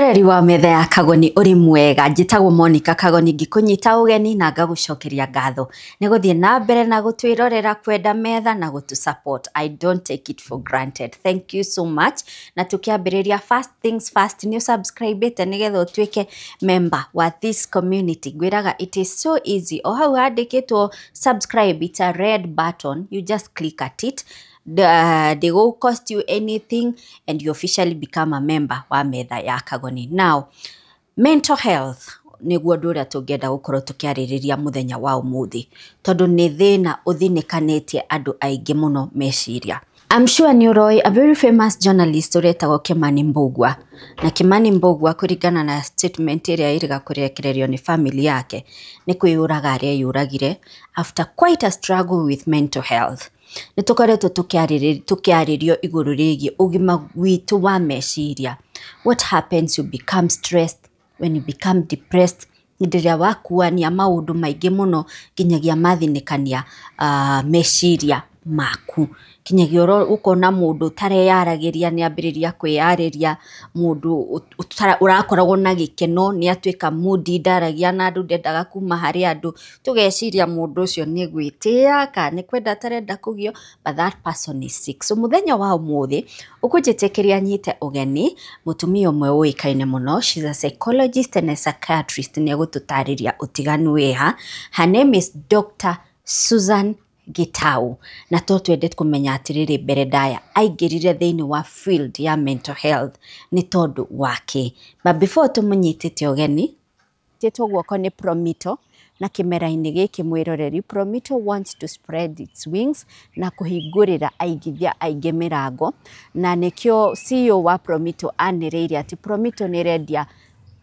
Mwiroreri wa metha ya Kagoni uri mwega njitagwo Monica Kagoni ngikunyita ugeni na ngagucokeria ngatho ni guthie na mbere na gutwirorera kwenda metha na gutu support. I don't take it for granted. Thank you so much. Na tukiambiriria first things first, ni subscribe ite nigetha utwike member wa this community. Gwiraga it is so easy. O hau handikitwo subscribe, it's a red button, you just click at it. They won't cost you anything and you officially become a member wa metha ya Kagoni. Now, mental health niguo nduria tungenda gukorwo tukiaririria muthenya wa umuthi tondu ni thina uthinikanĩtie andu aingi muno meciria. I'm sure ni uroi a very famous journalist uretagwo Kimani Mbugua, na Kimani Mbugua kuringana na statement iria iriga kurekererio ni family yake ni kwiyuraga aria yuragire after quite a struggle with mental health. Nitukoretwo tukiaririo iguru rigi ugima witu wa meciria. What happens? You become stressed. When you become depressed, ndiria wakuania maundu maingi muno kinyagia mathinikania meciria maku. Kinyagia ukona mundu tareyaragiria ni ambiriria kwiyariria, mundu urakoragwo na gikeno ni atwika moody ndaragia na andu ndendaga kuma hari andu tugeciria mundu ucio ni gwitia ka ni kwenda tarenda kugio, but that person is sick. So muthenya wa umuthi ukunjitikiria nyite ugeni mutumia umwe uikaine muno. She's a psychologist and a psychiatrist. Ni gututariria utiganu weha. Her name is Dr. Susan Gitau. Na twendete kumenya atiriri mbere ndaya aingirire thiini wa field ya mental health ni tondu wake. But before tumunyitite ugeni, titwo guoko ni Promito na kimera-ini giki mwiroreri. Promito wants to spread its wings na kuhingurira aigithia aingi mirango, na nikio CEO wa Promito anireire ati Promito ni rendia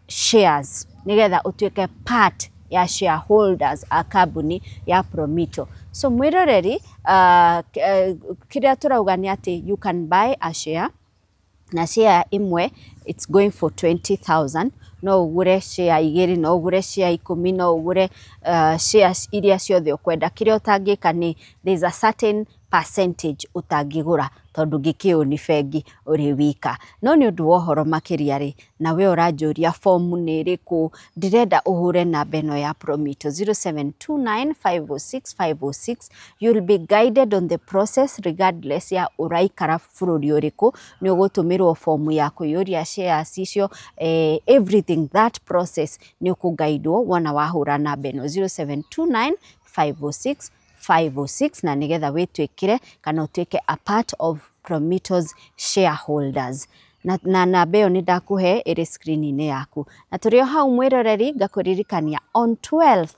shares nigetha utwike part ya shareholders a kambuni ya Promito. So mwiroreri kiria turauga ni ati you can buy a share, na share imwe it's going for 20,000. No ugure share igiri, no ugure share 10, no ugure shares iria ciothe ukwenda. Kiria utangika ni there's a certain percentage utangigura tondu gikiu ni bengi uri wika. No ni undu wohoro makiria ri na we uranjuria form ni iriku, ndirenda uhure na beno ya Promito 0729506506. You'll be guided on the process regardless ya uraikara bururi uriku. Ni ugutumirwo form ya kuyuria shares icio, everything that process ni ukuguidwo wana wahura na beno 0729506506 na nigetha witwikire kana utwike a part of Promito's shareholders. Na namba iyo ni ndakuhe iri screen-ini yaku. Na turio hau mwiroreri ngakuririkania on 12th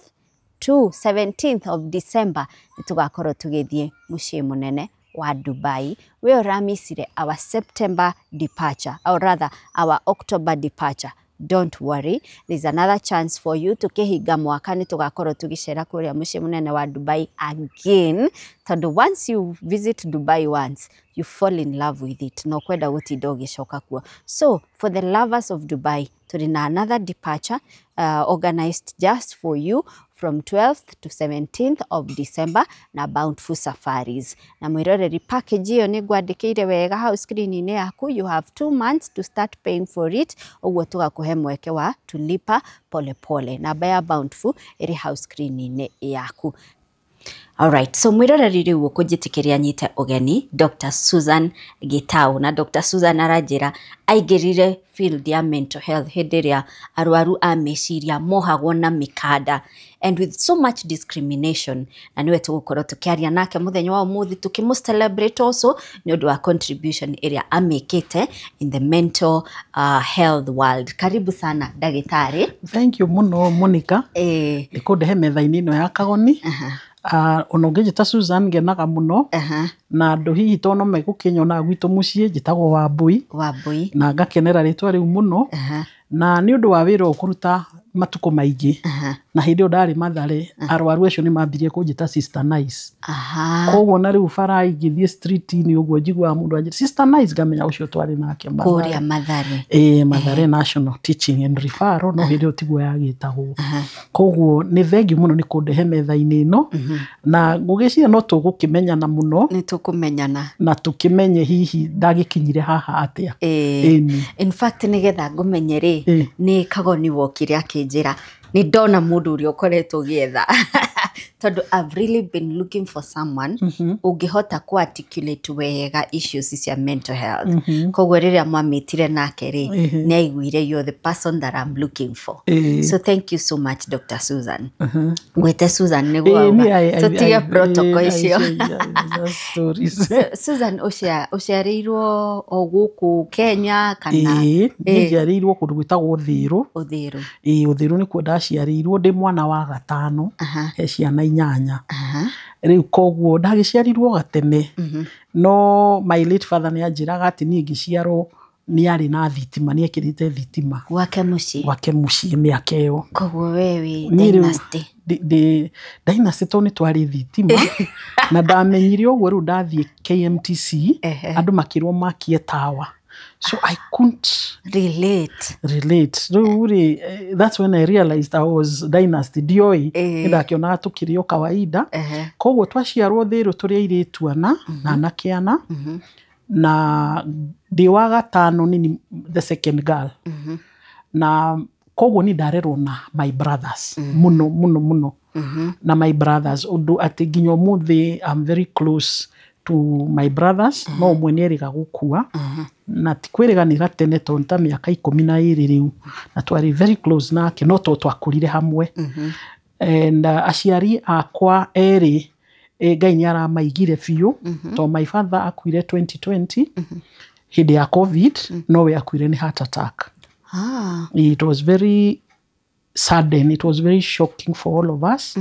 to 17th of December nitugakorwo tugithie mucii munene wa Dubai. We uramisire our September departure, or rather our October departure. Don't worry, there's another chance for you to kehiga mwaka ni tugakorwo tugicera kuria mucii munene wa Dubai again. Tondu once you visit Dubai once, you fall in love with it. No kwenda gutinda ugicoka kuo. So for the lovers of Dubai, turina another departure organized just for you from 12th to 17th of December na Bountiful Safaris. Na mwiroreri package iyo ni ngwandikire wega hau screen-ini yaku. You have 2 months to start paying for it. Uguo tugakuhe mweke wa tulipa pole pole. Namba ya Bountiful iri hau screen-ini yaku. Alright, so mwiroreri riu ukunjitikiria nyite ugeni Dr. Susan Gitau. Na Dr. Susan aranjira aingirire field ya mental health hindiria arwaru a meciria mohagwo na mikanda and with so much discrimination. Na niwe tugukorwo tukiaria nake muthenya wa umuthi tukimu-celebrate also ni undu wa contribution iria amikite in the mental health world. Karibu sana ndagitari. Thank you muno Monica. Ikundehe metha-ini ino ya Kagoni. Ono ngijita Susan ngenaga muno. Na andu hihi tono megukinyona gwitu mucii njitagwo Wambui. Wambui. Na ngakenera ritwa riu muno. Na ni undu wa wira ukuruta matuko maingĩ na hĩndĩ ĩyo ndarĩ Mathare arwaru acio nĩ mambirie kũnjĩta Sister Nice. Koguo na rĩu bara ingĩthiĩ street-inĩ ũguo njiguaga mũndũ anjĩra Sister Nice, ngamenya ũcio twarĩ nake kũrĩa Mathare. Mathare National Teaching and Referral, no hĩndĩ ĩyo tiguo yagĩtagwo. Koguo nĩ thengiũ mũno nĩ kũndehe metha-inĩ ĩno na ngũgĩciria no tũgũkĩmenyana mũno, nĩ tũkũmenyana na tũkĩmenye hihi ndagĩkinyire haha atĩa. In fact nĩgetha ngũmenye rĩ nĩ Kagoni wokire akĩnjĩra nĩ ndona mũndũ ũrĩa ũkoretwo gĩetha tondũ I've really been looking for someone ũngĩhota ku articulate wega issues cia mental health. Koguo rĩrĩa mwamĩtire nake rĩ nĩ aiguire you're the person that I'm looking for. So thank you so much Dr. Susan. Gwete Susan nĩguo tũtige protocol icio. Susan ũciarĩirwo o gũkũ Kenya kana? Nĩnjiarĩirwo kũndũ gwĩtagwo Ũthĩrũ. Ũthĩrũ nĩkuo ndaciarĩirwo ndĩ mwana wa gatano he ciana 8. Rĩu koguo ndagĩciarirwo gatene no my late father nĩ anjĩraga atĩ niĩ ngĩciarwo nĩ arĩ na thitima, nĩ ekĩrĩte thitima gwake mũciĩ mĩaka ĩyo. Koguo wewe dynasty dynasty to nĩ twarĩ thitima na ndamenyire ũguo rĩu ndathiĩ KMTC andũ makĩrwo makie tawa. So I couldn't relate. That's when I realized I was dynasty. Ndioi ndakĩonaga tũkĩrĩ o kawaida. Koguo twaciarwo Thĩrũ tũrĩ airĩtu ana na anake ana na ndĩ wa gatano nini, the second girl. Na koguo ni ndarerwo na my brothers muno na my brothers ũndũ atĩ nginya ũmũthĩ I'm very close to my brothers. No ũmwe nĩ erĩga gũkua na ti kwĩrĩganĩra tene tondũ ta mĩaka 12 rĩu na twarĩ very close nake no to twakũrire hamwe. And aciari akwa erĩ Ngai nĩ aramaigire biũ tondũ my father akuire 2020 hĩndĩ ya COVID, no we akuire nĩ heart attack. It was very sudden, it was very shocking for all of us.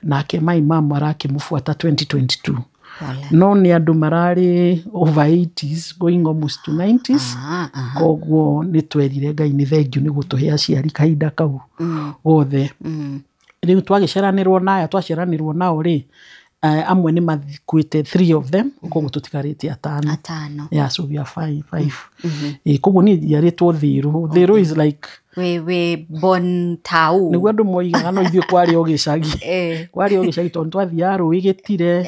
Nake my mom arakĩmũbuata 2022. No nĩ andũ mararĩ over 80s going almost to 90s. Koguo nĩ twerire Ngai nĩ thengiũ nĩ gũtũhe aciari kahinda kau othe. Rĩu twaciaranĩrwo nao rĩ amwe nĩ makuĩte 3 of them, koguo tũtigarĩte 5. Yeah, so we are 5. Koguo niĩ njiarĩtwo Thĩrũ. Thĩrũ is like we born tau nĩguo andũ moigaga no ithuĩ kwarĩ o gĩcagi. Kwarĩ o gĩcagi tondũ twathiaga Rũĩ Gĩtire,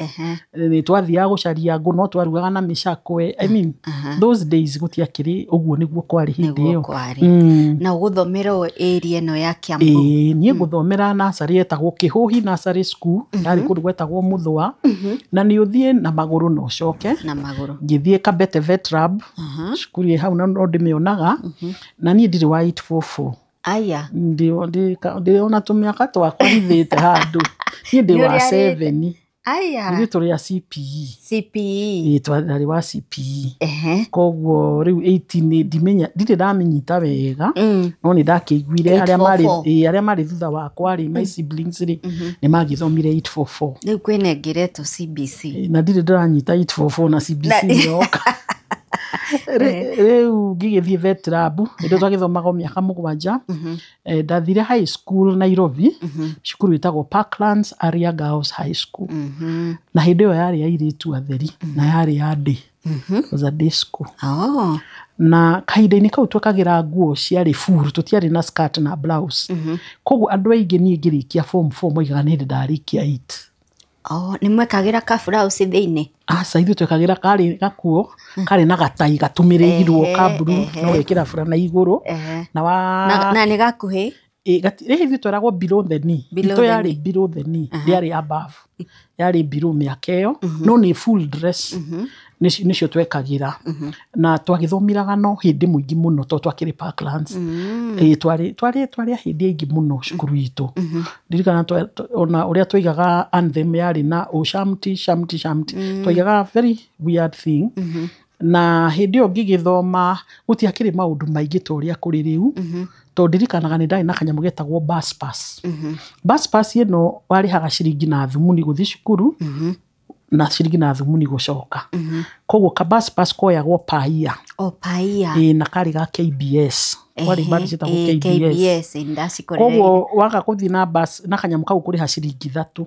nĩ twathiaga gũcaria ngũ no twarugaga na mĩcakwe. I mean those days gũtiakĩrĩ ũguo nĩguo kwarĩ hĩndĩ ĩyo. Na ũgũthomera area ĩno ya Kiambu? Niĩ ngũthomera nursery yetagwo Kĩhũhi Nursery School, yarĩ kũndũ gwetagwo Mũthũa, na nĩ ũthiĩ na magũrũ na ũcoke. Ngĩthiĩ Kabete Vet Lab, cukuru ĩ hau na no ndĩmĩonaga, na niĩ ndirĩ wa 844. Aya ndio ona tũmĩaka twakwa hithĩte handũ. Niĩ ndĩ wa 7. Aya nĩ tũrĩ ya CPE twarĩ wa CPE. Koguo rĩu 18 ndimenya ndirĩ ndamĩnyita wega, no nĩ ndakĩiguire arĩa marĩ thutha wakwa rĩ my siblings rĩ nĩ magĩthomire 844. Rĩu kwĩnengeretwo CBC na ndirĩ ndĩranyita 844 na CBC yoka. Rĩu ngĩgĩthiĩ Vet Lab ndio twagĩthomaga mĩaka 7. Ndathire high school Nairobi, cukuru ĩtagwo Parklands Area Girls High School. Na hĩndĩ ĩyo yarĩ ya airĩtu atheri na yarĩ ya day. It was a day school. Na kahinda-inĩ kau twekagĩra nguo ciarĩ full, tũtiarĩ na skirt na blouse. Koguo andũ aingĩ niĩ ngĩrĩkia form 4 moigaga nĩ ndarĩkia 8. Nĩ mwekagĩra ka blouse thĩinĩ? Aca ithuĩ twekagĩra karĩ gakuo karĩ na gatai gatumĩrĩirwo ka blue, no wekĩra burana igũrũ na nĩ gakuhĩ. Ithuĩ tweragwo below the knee. Itũ yarĩ below the knee, yarĩ above, yarĩ below mĩaka ĩyo, no nĩ full dress nĩcio twekagĩra. Na twagĩthomiraga no hĩndĩ mũingĩ mũno tondũ twakĩrĩ Parklands. Twarĩ hĩndĩ aingĩ mũno cukuru itũ. Ndirikana ona ũrĩa tũigaga anthem yarĩ na shamti shamti shamti, twaigaga very weird thing. Na hĩndĩ ĩyo ngĩgĩthoma gũtiakĩrĩ maũndũ maingĩ ta ũrĩa kũrĩ rĩu, tondũ ndirikanaga nĩ ndarĩ na kanyamũ getagwo bus pass. Bus pass ĩno warĩhaga ciringi na thumuni gũthiĩ cukuru na ciringi na thumuni gũcoka. Koguo ka bus pass koyagwo per year. Per year? Na karĩ ga KBS. kwari bari citagwo KBS ndacikorera koguo waka kuthi na bus na kanyamu kau kuriha ciringi 3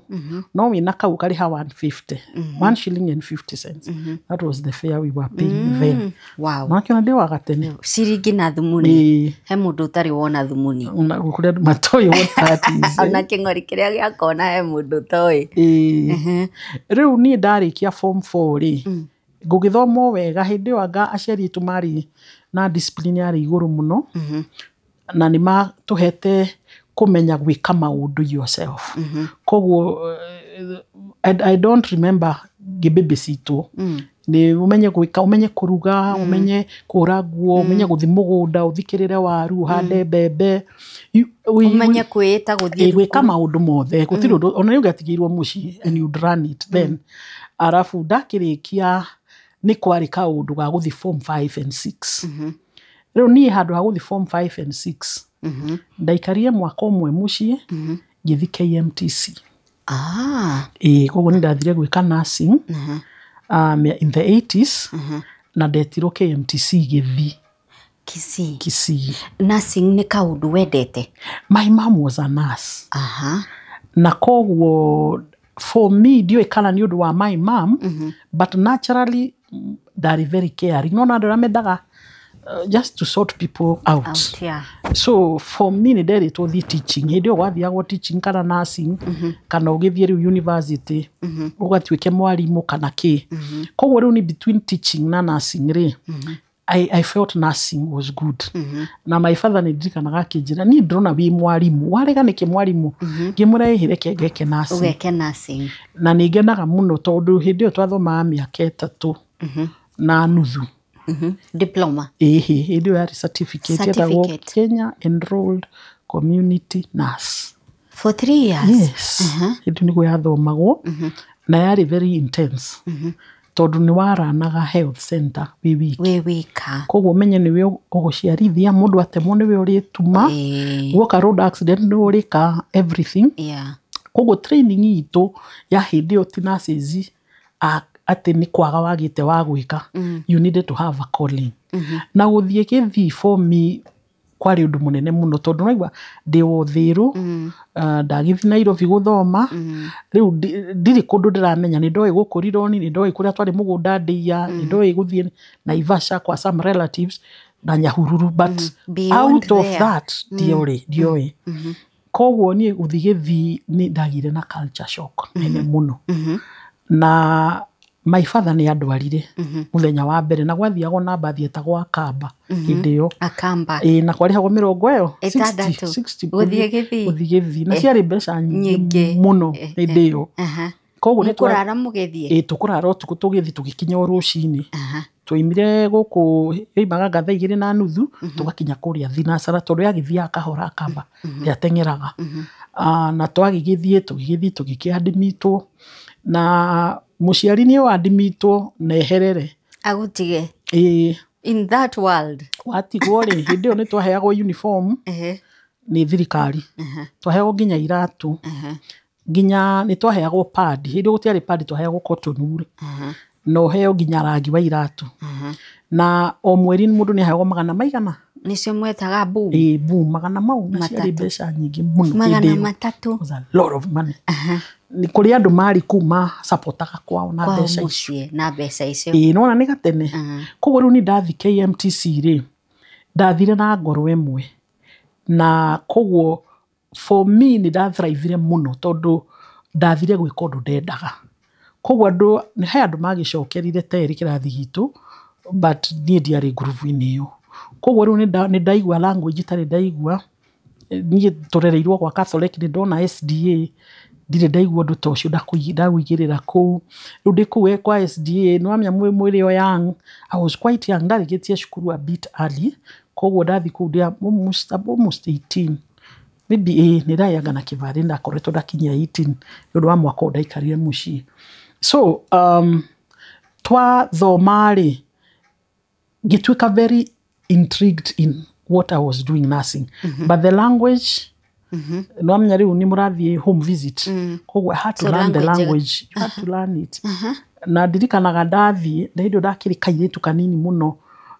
no wina kau kariha 150 1 shilling and 50 cents that was the fare we were paying then wow makiona ndi wagatene ciringi na thumuni he mundu utari wona thumuni na kuria matoi what ona kingori kiria giakona he mundu toi riu ni ndarikia form 4 ri ngugithomo wega hindi wanga aciari tu mari na discipline yari iguru muno na ni matuhete kumenya gwika maundu yourself koguo I don't remember gibebe situ ni umenye gwika umenye kuruga umenye kura nguo umenye guthi mugunda uthikirire waru hande bebe umenye kwita guthi gwika maundu mothe gutiri ona ni ungatigirwo muci and you run it then arafu ndakirikia ni kwari kaundu ga guthi form 5 and 6 riu ni handu ha guthi form 5 and 6 ndaikarie mwaka umwe muci githi KMTC koguo ni ndathire gwika nursing in the 80s na ndetirwo KMTC githi Kisii nursing ni kaundu wendete my mom was a nurse na koguo for me dio kana ni undu wa my mom but naturally that very caring no na ndamendaga just to sort people out yeah. So for me ni nderi to the teaching ndio wathiago teaching kana nursing kana ugithie ri university ugatwike mwarimu kana ki koguo ri ni between teaching na nursing ri I felt nursing was good na my father ni ndikanaga kinjira ni ndrona wi mwarimu warega niki mwarimu ngimurehire kengeke nursing na ningenaga muno tondu hindi twathoma miaka 3 na nuthu diploma hindi ya certificate ya Kenya Enrolled Community Nurse for 3 years yes hindi nigo yathomagwo na yari very intense tondu ni waranaga health center we wika koguo menye niwe uguciarithia mundu atemwo niwe uri tuma woka road accident ni urika everything koguo training itu ya hindi o nurses ati ni kwaga wagite wa gwika you needed to have a calling na guthie kithi for me kwari undu munene muno tondu naigwa ndiwo thiru ndagithi Nairobi guthoma riu ndiri kundu ndiramenya ni ndoi gukurirwo ni ndoi kuria twari mugunda ndia ni ndoi guthie Naivasha kwa some relatives na Nyahururu but out of that diori koguo ni guthigithi ni ndagire na culture shock nene muno na my father ni andwarire muthenya wa mbere na gwathiago na bathi etagwo Akamba hindio Akamba na kwari hago 60 guthigithi na ciari mbeca nyingi muno hindio koguo ni kurara mugethie tukurara utuku tugithi tugikinya rucini twoimire guku imaga gatha 2:30 tugakinya kuria thinasara tondu yagithia kahora Akamba yatengeraga na twagigithie tugikiadimitwo na muciari ni wadimitwo neherere agutige in that world watigwo ri hindi o ni twaheagwo uniform ni thirikari twaheagwo nginya iratu nginya ni twaheagwo pad hindi gutiari pad twaheagwo cotton no heo nginya rangi wa iratu na o mweri mundu ni aheagwo magana maigana nicio mwetaga boom boom magana mau na ciari mbeca nyingi muno magana 3 was a lot of money ni kuri andu mari kuma supportaga kwao na mbeca icio na mbeca icio nona ni gatene koguo riu ni ndathi KMTC ri ndathire na ngoro emwe na koguo for me ni ndathraivire muno tondu ndathire gwika undu ndendaga koguo andu ni he andu magicokerire teri kirathi gitu but ni ndiari groove-ini iyo koguo riu ni ndaigua language tari ndaigua ni turereirwo kwa Catholic ni ndona SDA ndire ndaigua undu tocio ndawigirira ku riu ndikuwe kwa SDA no amya mwiri o young I was quite young ndarigitie cukuru a bit early koguo ndathi ku ndia almost 18 maybe ni ndayaga na kivari ndakoretwo ndakinyia 18 ndu wa mwaka ndaikarire muci so twa thomari gitwika very intrigued in what I was doing nursing but the language no amenya riu ni murathie home visit koguo I had to learn the language I had to learn it na ndirikanaga ndathie na ndio ndakiri kairitu kanini muno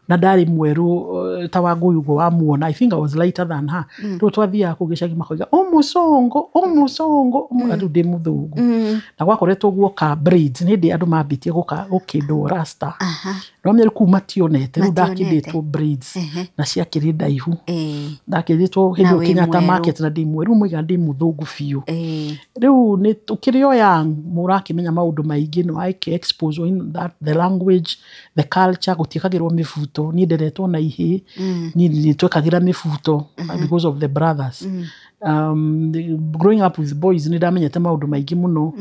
na ndari mweru ta Wangũi ũguo wamuona, I think I was lighter than her. Rĩu twathiaga kũu gĩcagi makoiga mũcongo rĩu ndĩ mũthũngũ. Na gwakoretwo guoka braids nĩ hĩndĩ andũ mambĩtie gũkĩndwo rasta. No mĩeri kũu mationete, rĩu ndakĩndĩtwo braids na ciakĩrĩ ndaihu. Ndakĩndĩtwo hĩndĩ ĩyo Kenyatta market na ndĩ mweru, moiga ndĩ mũthũngũ biũ. Rĩu nĩ ũkĩrĩ o young mũrakĩmenya maũndũ maingĩ, no expose in that the language, the culture, gũtiĩkagĩrwo mĩbuto. Niĩ nderetwo na ihĩ, niĩ twekagĩra mĩbuto because of the brothers. Growing up with boys nĩ ndamenyete maũndũ maingĩ mũno.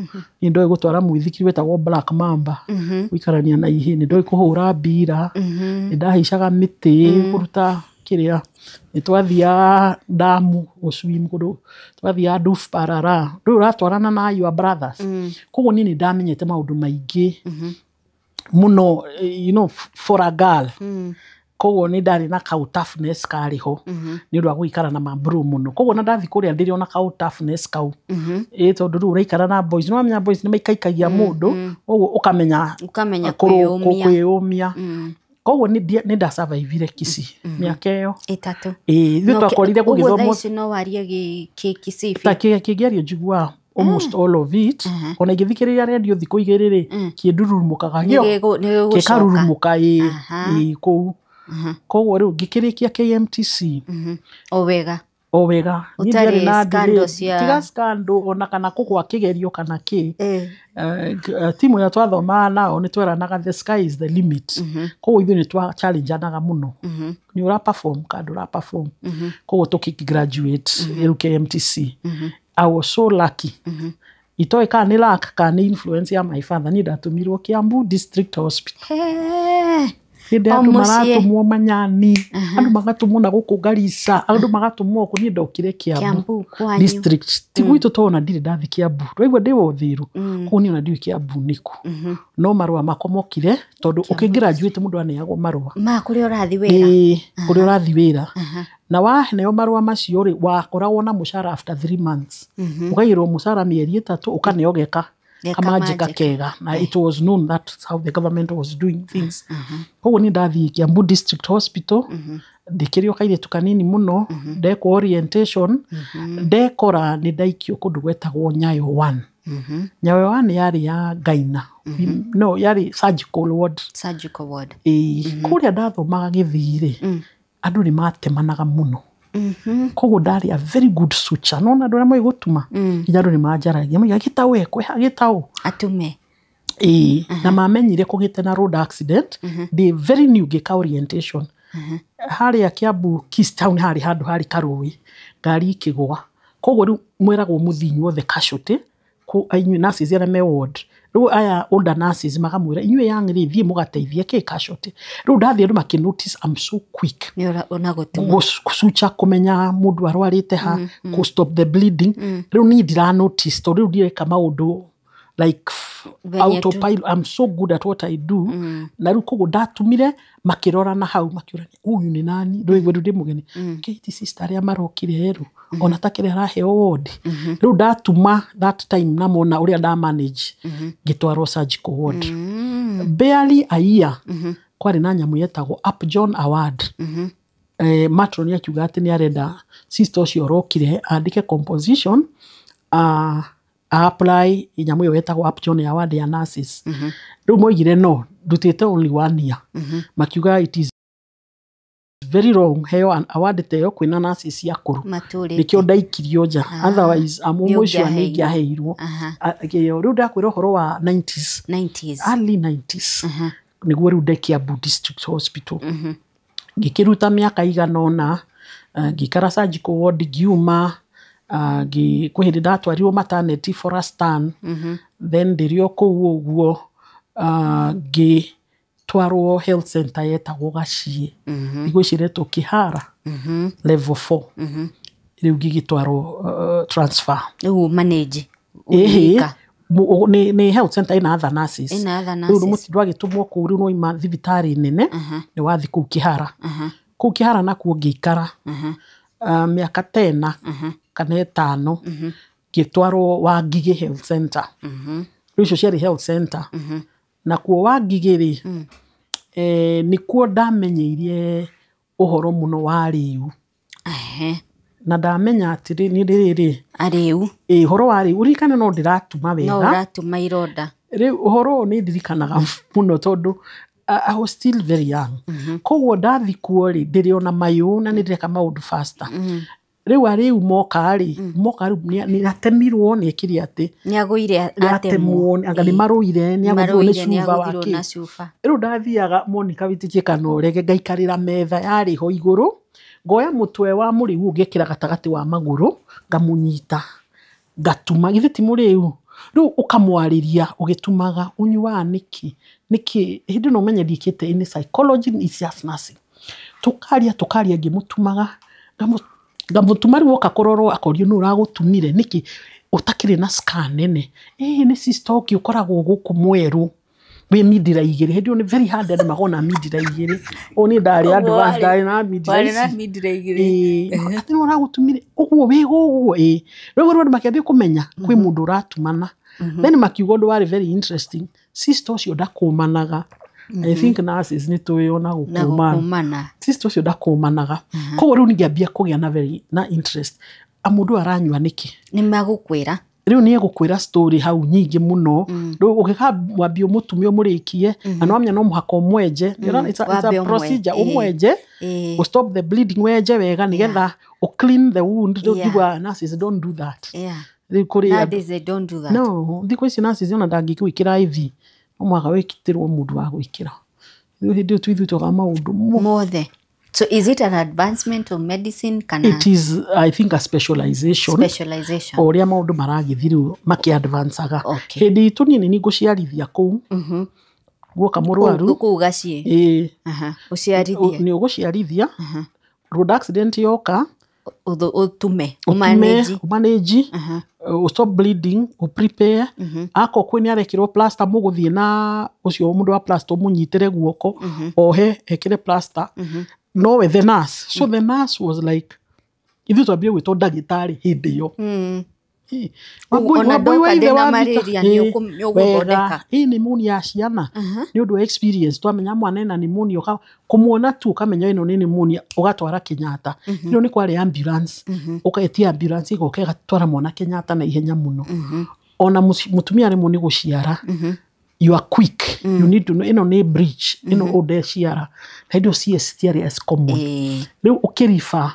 Nĩ ndoĩ gũtwara mũithikiri wetagwo Black Mamba, gũikarania na ihĩ. Nĩ ndoĩ kũhũra mbira, nĩ ndahaicaga mĩtĩ kũruta kĩrĩa. Nĩ twathiaga ndamu gũswim kũndũ, twathiaga Duf Parara. Rĩu ũratwarana na your brothers. Koguo niĩ nĩ ndamenyete maũndũ maingĩ mũno, you know, for a girl. Koguo nĩ ndarĩ na kau toughness karĩ ho nĩ ũndũ wa gũikara na mamburu mũno. Koguo na ndathi kũrĩa ndĩrĩ ona kau toughness kau. Tondũ rĩu ũraikara na boys, nĩ wamenya boys nĩ maikaikagia mũndũ, ũguo ũkamenya kwĩyũmia. Koguo nĩ nda survive Kisii mĩaka ĩyo 3. Ithuĩ twakorire gũgĩthomwo. Ũguo thaa no warie Kisii. Ta kĩngĩario njiguaga almost all of it. Ona ingĩthikĩrĩria radio thikũ igĩrĩ kĩndururumũkaga gĩkarurumũka kũu. Koguo rĩu ngĩkĩrĩkia KMTC. O wega. Ũtarĩ na tiga scandal ona kana kũgwa kĩgerio kana kĩ. Timu ya twathomaga nao nĩ tweranaga the sky is the limit. Koguo ithuĩ nĩ twa challenge-anaga mũno. Nĩ ũra perform kana ndũra perform. Koguo tũkĩ-graduate rĩu KMTC. I was so lucky. Itoĩ kana nĩ luck kana nĩ influence ya my father, niĩ ndatũmirwo Kiambu District Hospital. Hĩndĩ andũ maratũmwo Manyani, andũ magatũmwo na gũkũ Garissa, andũ magatũmwo kũ, niĩ ndokire Kiambu District. Ti gwitũ tona ndirĩ ndathi Kiambu. Ndwaigua ndĩ wothiru. Koguo niĩ ona ndiũĩ Kiambu nĩkũ. No marũa makwa mokire tondũ ũkĩ-graduate mũndũ aneagwo marũa. Kũrĩa ũrathi wĩra. Kũrĩa ũrathi wĩra. Na waheo marũa macio rĩ, wakoragwo na mũcara after 3 months. Ũkaigĩrwo mũcara mĩeri 3, ũkaneo geka kamajika kega. Na it was known that's how the government was doing things. Koguo nĩ ndathiĩ Kiambu District Hospital. Ndĩkĩrĩ o kairĩtu kanini mũno, ndekwo orientation, ndekora nĩ ndaikio kũndũ gwetagwo Nyayo 1. Nyayo 1 yarĩ ya Ngaina. No, yarĩ surgical ward. Kũrĩa ndathomaga Gĩthii-rĩ, andũ nĩ matemanaga mũno. Koguo ndarĩ a very good suture. No na andũ arĩa moĩ gũtuma, nginya andũ nĩ manjaragia. Moiga gĩtaũ ekwe, gĩtaũ atume. Na mamenyire kũgĩte na road accident. They very new gĩka orientation. Harĩa Kiambu Kiss Town harĩ handũ harĩ karũĩ, ngari ikĩgwa. Koguo rĩu mwĩragwo mũthinyu wothe casualty, inyuĩ nurses arĩa me ward. Rĩu aya older nurses makamwĩra inyuĩ young-rĩ thiĩ mũgateithie kĩ casualty. Rĩu ndathiĩ andũ makĩ-notice I'm so quick. Gũsucha kũmenya mũndũ arwarĩte ha, stop the bleeding. Rĩu niĩ ndira-notice tondũ rĩu ndireka maũndũ like autopilot. I'm so good at what I do. Na rĩu koguo ndatumire makĩrorana hau makĩũrania ũyũ nĩ nani, ndũigua ndĩ mũgeni. Kĩti sister arĩa marokire rĩu ona ta kĩrĩa araheo ward. Rĩu ndatuma that time na mona ũrĩa ndamanage ngĩtwarwo surgical ward. Barely a year kwarĩ na nyamũ yetagwo Upjohn Award. Matron akiuga atĩ nĩ arenda sister ũcio ũrokire andĩke composition apply nyamũ ĩyo yetagwo Upjohn Award ya nurses. Rĩu moigire no, ndutĩte only 1 year. Makiuga it is very wrong heo an award teyo kwĩna nurses cia kũru. Nĩkĩo ndaikirio nja. Otherwise amũmũ ũcio nĩingĩaheirwo. Rĩu ndakwĩra ũhoro wa 90s. Early 90s. Nĩguo rĩu ndĩ Kiambu District Hospital. Ngĩkĩruta mĩaka igana ũna, ngĩikara surgical ward ngiuma, kwĩ hĩndĩ ndatwarirwo maternity for a scan. Then ndĩrĩ o kũu ũguo ngĩtwarwo health center yetagwo Gaciĩ. Thikũ ici iretwo Kĩhara level 4. Rĩu ngĩgĩtwarwo transfer. Manage. Nĩ health center ĩna other nurses. Rĩu mũtindũ agĩtũmwo kũu, rĩu noima thibitarĩ nene nĩ wathi kũu Kĩhara. Kũu Kĩhara nakuo ngĩikara mĩaka 10 kana 5. Ngĩtwarwo Wangigĩ health center. Rĩu icio ciarĩ health center. Na kuo Wangigĩ-rĩ nĩkuo ndamenyeirie uhoro muno wa riu na ndamenya atiri ni riri ariu uhoro wa riu urikane no ndiratuma wega no uratuma ironda riu uhoro ni ndirikanaga muno tondu I was still very young koguo ndathi kuo ri ndiri ona mayu na ndireka maundu faster riu ariu moka ni atemirwo ni ekiri ati ni aguire atemwo anga ni maruire ni aguthiwo ni cuba riu ndathiaga Monica witikie kana urege ngaikarira metha yari ho iguru ngoya mutwe wa muriu ngekira gatagati wa maguru ngamunyita ngatuma githiti muriu riu ukamwariria ugitumaga unyuaga niki hindi no menye dikite in psychology is just nursing tukaria ngimutumaga ngamutuma riu okakororo akorio no uragutumire niki utakire na scan nene ni sister oki ukoragwo guku mweru we midira igere hindi ni very hard and magona midira igere oni ndari advance ndari na midira igere ati no uragutumire uguo wego uguo riu makiambia kumenya kwi mundu uratumana then makiugo ndo wari very interesting sister ucio ndakumanaga I think nurses ni tuiona gukumana sister ucio ndakumanaga koguo riu ningiambia kugia na interest amundu aranywa niki ni magukwira riu ni egukwira story hau nyingi muno riu ukikambia mutumio murikie na no amenya no muhako mwenje it's a procedure umwenje to stop the bleeding wenje wega nigetha clean the wound nurses don't do that nowadays they don't do that no thiko ici nurses ona ndangikuikira IV no mwaka wikitirwo mundu wa gwikira riu hindi twithu toga maundu mothe. So is it an advancement of medicine? It is, I think, a specialization. Oria maundu maragithiru maki advanceaga. Hindi tunini ni guciarithia kuu. Guoka murwaru. Kugacie. Uciarithia. Ni uguciarithia. Road accident yoka. Utume. Umanage. Stop bleeding. Prepare. Ako kweni arekirwo plaster muguthie na ucio mundu wa plaster munyitire guoko. Ohe ekire plaster. No with the nurse. So the nurse was like, if you be with ndagitari hindi yo. Ona doka ndina malaria ni uguthondeka. Pneumonia ya ciana. Ni undu experience twamenya mwana ena pneumonia kumuona tu ukamenya ino ni pneumonia ugatwara Kenyatta. Ino ni kwari ambulance. Ukaetia ambulance igoka igatwara mwana Kenyatta na ihenya muno. Ona mutumia ari muni guciara. You are quick. You need to know ino ni bridge ino ode ciara hindo CST ari as common riu ukirifa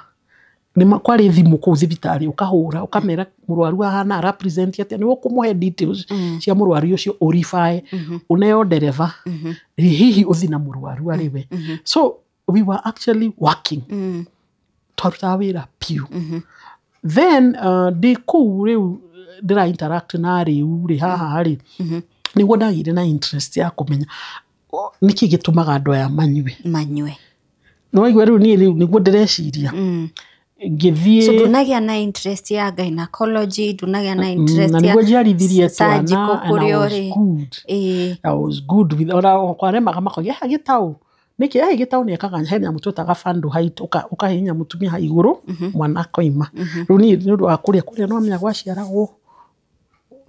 ni kwari thimu ku thibitari ukahura ukamera murwaru ahana represent ati ni ukumuhe details cia murwaru ucio urify uneo dereva hihi uthina murwaru ariwe so we were actually working twaruta wira piu then de ku riu ndira interact na riu ri haha ri niguo ndagire na interest ya kumenya niki gitumaga andu aya manywe no igwe riu niguo ndireciria ngithie so dunagia na interest ya gynecology dunagia na interest ya niguo jiarithirie twana I was good with ora kwaremaga makogia hagitau niki hagitau ni ekaga henya mututa gafandu height ukahinya mutumia ha iguru mwana koima riu ni ndu wa kuria no amenya gwaciaragwo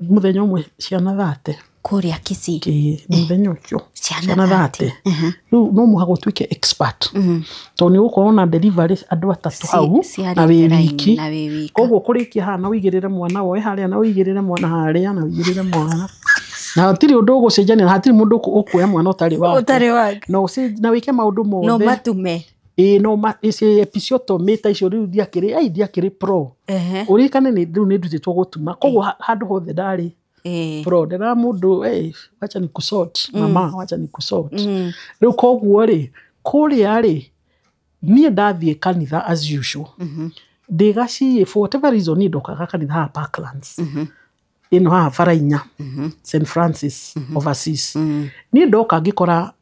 muthenya umwe ciana 30 kuria Kisii muthenya ucio ciana 30 riu no muhago twike expert to ni ukorona delivery andu atatu hau na wiki koguo kurikia hana uigirire mwana woe haria na uigirire mwana haria na uigirire mwana na tiri undu gucenjania na hatiri mundu ukuya mwana utari wake no na wike maundu mothe no matume no isi episiotomy ta icio riu diakiri pro urikane ni riu ni ndutitwo gutuma koguo handu hothe ndari pro ndera mundu wacha ni kusort mama wacha ni kusort riu koguo ri kuria ri nie ndathie kanitha as usual ndigaci for whatever reason ni ndokaga kanitha ha Parklands ino ha Farainya St Francis of Assisi ni ndoka ngikora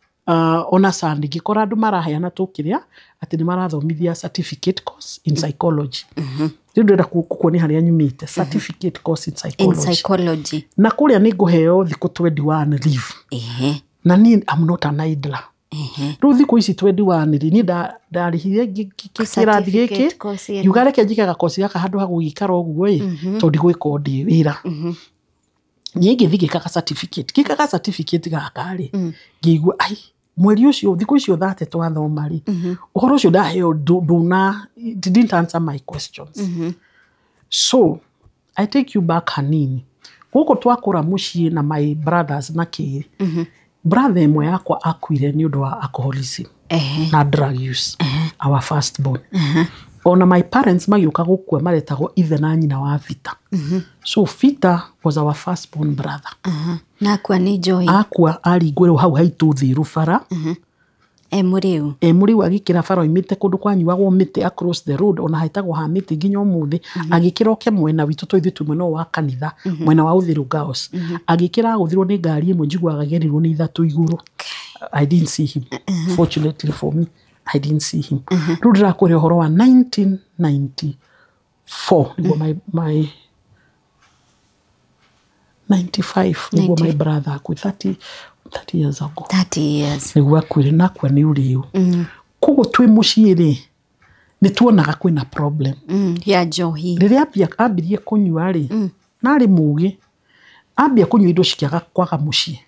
ona Sunday ngikora andu maraheana tukiria ati ni marathomithia certificate course in psychology ndenda kukuoni haria nyumite certificate course in psychology na kuria ni nguheo thiku 21 leave na ni am not an idler riu thiku ici 21 ri ni ndarihire kirathi giki yugareke njikaga course gaka handu ha gugikara uguo to ndigwika ndi wira ni ngithigikaga certificate gaka ri ngigua ai mweri ucio thiku icio 30 twathoma ri uhoro ucio ndaheo didn't answer my questions. So I take you back hanini guko twakura mucii na my brothers na kiri brother imwe yakwa akuire ni undu wa alcoholism na drug use our first born ona my parents magiuka gukua maretagwo ithe na nyina wa Vita. So Vita was our first born brother. Na akua ni Joy. Akua ari gwero hau haitu thiru fara. Emuriu agikira fara imite kundu kwanyuagwo miti across the road ona haitagwo ha miti nginya umuthi agikira oke mwena witu toithu tumwe no wa kanitha mwena wa uthiru Gaos agikira aguthirwo ni ngari imwe njiguaga gerirwo ni ithatu iguru. I didn't see him. Fortunately for me, I didn't see him. Rudra kore horo wa 1994 niguo my 95 niguo my brother akui 30 years ago. 30 years. Niguo akuire nakwa ni uriu. Kogo twi mucii ri ni tuonaga kwina problem. Ya njohi. Riria ambirie kunyua ri nari mugi ambia kunyua indo cikiaga kwaga mucii.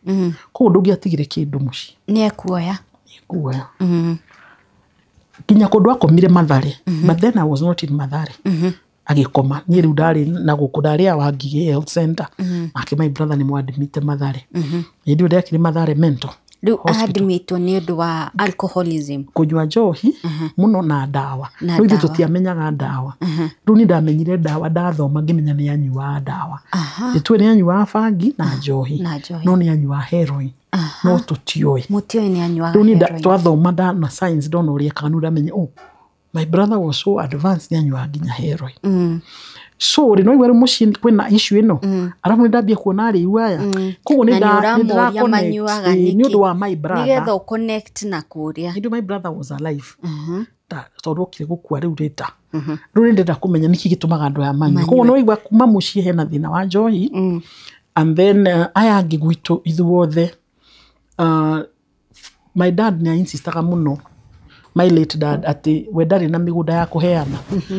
Kogo ndungiatigire kindu mucii. Ni ekuoya. Kinya kundu akomire Mathare. But then I was not in Mathare. Agikoma ni riu ndari na guku ndari wa Ngigĩ Health Center. Ake my brother ni mwadimite Mathare. Ndio ndekire Mathare mental. Riu admito ni undu wa alcoholism. Kunyua njohi muno na ndawa. Riu ithu tutiamenyaga ndawa. Riu ni ndamenyire ndawa ndathoma ngimenya ni anyua ndawa. Itwe ni anyua bangi na njohi. No ni anyua heroin. No tutioi. Mutioi ni anyua heroin. Riu ni twathoma na science ndona uria kanu ndamenya my brother was so advanced ni anyua nginya heroin. So ri no iwe mucii kwina issue ino arafu ni ndambia kuona ari iwaya kogo ni ndamanyuaga ni undu wa my brother nigetha u connect na kuria ndio my brother was alive tondu okire gukua riu rita riu ni ndenda kumenya niki gitumaga andu ya manyu kogo no iwe kuma mucii hena thina wa njohi and then aya ngi gwitu ithuothe my dad ni insistaga muno my late dad ati we ndari na migunda ya kuheana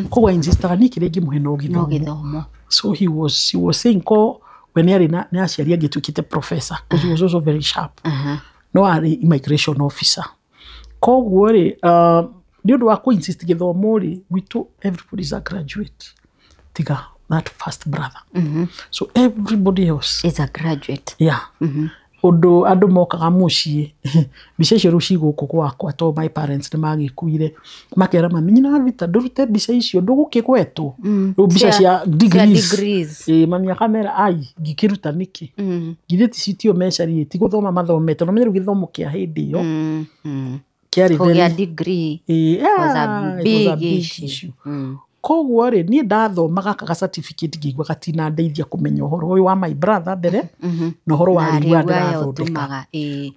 kogo insistaga niki ringi muhe no githomo. So he was saying ko when yari na aciari agitukite professor because he was also very sharp no ari immigration officer kogo ri ni undu wa ku insist githomo ri witu everybody is a graduate tiga that first brother so everybody else is a graduate. Yeah. Odo andu mokaga mucii bica icio ru ciguku gwakwa to my parents ni magikuire makera mami na Vita ndurute bica icio ndugukigwetwo ru bica cia degrees mami akamera ai ngikiruta niki ngitheti citio mecari ti guthoma mathomete no meru githomo kia hindi yo kiari very degree was a big issue. Koguo ri ni ndathomaga ka certificate ngigwa gatina ndeithia kumenya uhoro uyu wa my brother mbere no uhoro wa riwa ndirathondeka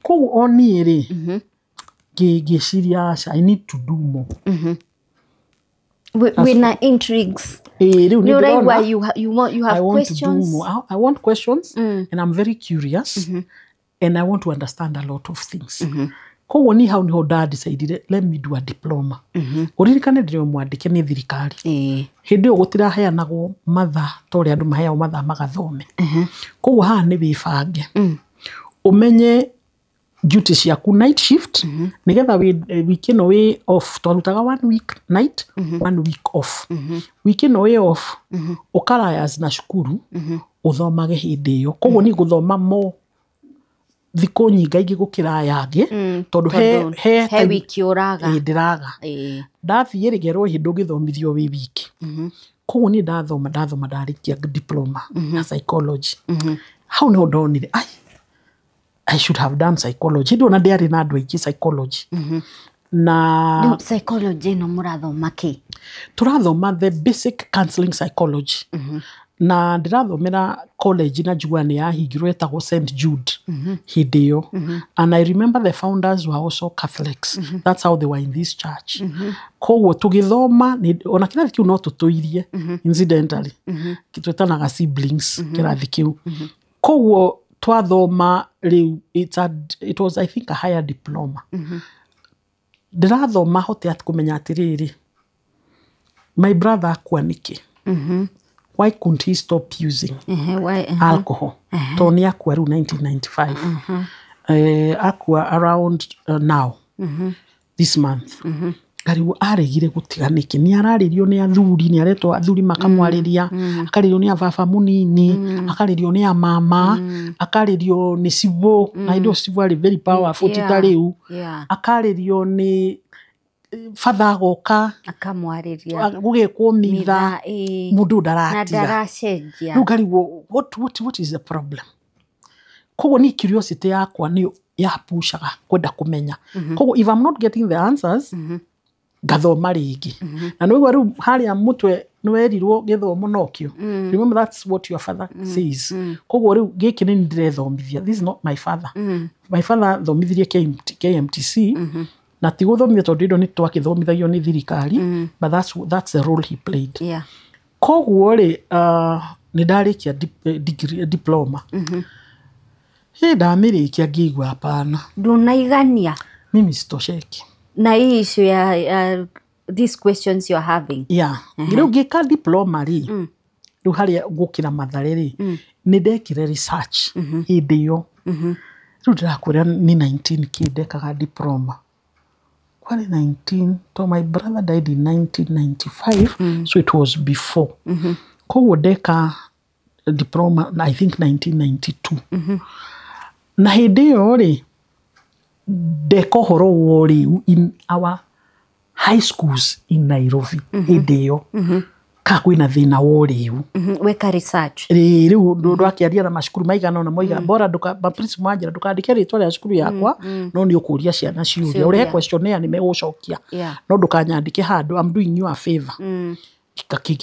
koguo oni ri ngiciria I need to do more we na intrigues you have questions. I want questions and I'm very curious and I want to understand a lot of things. Koguo ni hau niho nda decide let me do a diploma. Uririkane ndio mwandike ni thirikari. Hindi yo gutiraheanagwo matha tori andu maheo matha magathome. Koguo ha ni bibange. Umenye duties yaku night shift nigetha week ino way off twarutaga 1 week night 1 week off. Week ino way off ukarayas na shukuru uthomage hindi yo. Koguo ni guthoma mo thiko nyinga ingi gukira yangi tondu he wiki uraga ndiraga ndathie rigerwo hindu ngithomithio wi wiki koguo ni ndathoma ndarikia diploma na psychology how no ndonire I should have done psychology ndona ndiari na andu aingi psychology na psychology no murathoma ki turathoma the basic counseling psychology na ndirathomera college na juani ya higiro etagwo St Jude hidio and I remember the founders were also Catholics. That's how they were in this church. Koguo tugithoma ona kirathi kiu no tutuirie incidentally kitwetanaga siblings kirathi kiu koguo twathoma riu it was I think a higher diploma ndirathoma hote atkumenya atiriri my brother akua niki why couldn't he stop using alcohol? Tony akwa ru 1995. akua around now this month karibu aregire gutiganike ni araririo ni athuri ni aretwo athuri makamwariria akaririo ni baba munini akaririo ni mama akaririo ni Sibo na indo Sibo ari very powerful titariu akaririo ni father goka akamwariria gugekwo mitha mundu ndaratia no karibu what is the problem kogo ni curiosity yakwa ni ya pushaga kwenda kumenya kogo if I'm not getting the answers gathoma ringi na no riu haria mutwe nwerirwo githomo nokio remember that's what your father says kogo riu giki ni ndirethomithia this is not my father my father thomithirie KMTC na ti guthomithia tondu indo ni twakithomithagio ni thirikari but that's the role he played kogo ri ni ndarikia degree diploma ndamirikia ngigwa hapana ndunaigania mimi sitosheki na hii issue ya these questions you're having riu ngika diploma ri riu haria gukira Mathare ri ni ndekire research hindi yo riu ndirakwira ni 19 kindekaga diploma kwani 19 to my brother died in 1995 so it was before kogo ndeka diploma I think 1992 na hindi yo ri ndeko horo wori in our high schools in Nairobi hindi yo ka kwina thina wori weka research riu ndu akiaria na mashukuru maigana na moiga bora nduka ba principal manjira ndukandike ritwa ria cukuru yakwa no ni ukuria ciana ciuria ure questionnaire ni megucokia no ndukanyandike handu I'm doing you a favor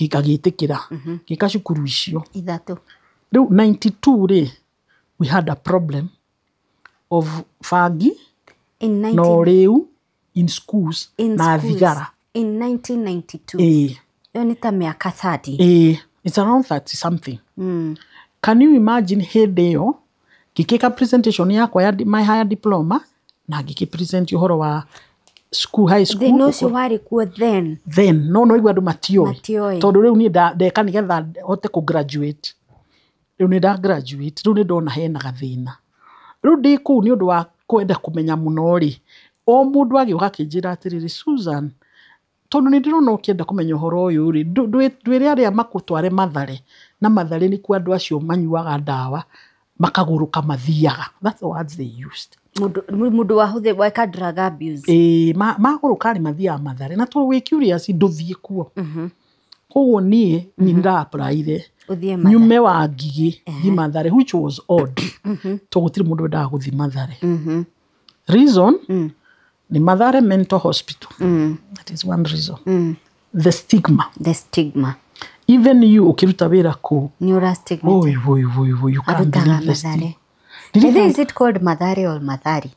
kagitikira gika cukuru icio ithatu riu 92 ri we had a problem of fagi no riu in schools na thigara in 1992 yo ni ta miaka 30 it's around 30 something can you imagine hindi yo gikika presentation yakwa ya my higher diploma na gikipresent uhoro wa high school they know you were kuo then no igwa andu matioi tondu riu ni ndeka nigetha hote ku graduate riu ni nda graduate riu ni ndona hena gathina riu ndi ku ni undu wa kwenda kumenya muno ri o mundu agiuka kinjira atiriri Susan tondu ni ndirona ukienda kumenya uhoro uyu ri ndwire aria makutware Mathare na Mathare ni ku andu acio manyuaga ndawa makaguruka mathiaga that's the words they used mundu wahuthe weka drug abuse maguruka ni mathia Mathare na tu we curious nduthie kuo koguo ni nda applyire nyume wa ngigi thi Mathare which was odd to gutiri mundu nda guthi Mathare reason ni Mathare mental hospital that is one reason the stigma even you ukiruta wira ku neura stigma oi you can't believe Mathare is it called Mathare or Mathari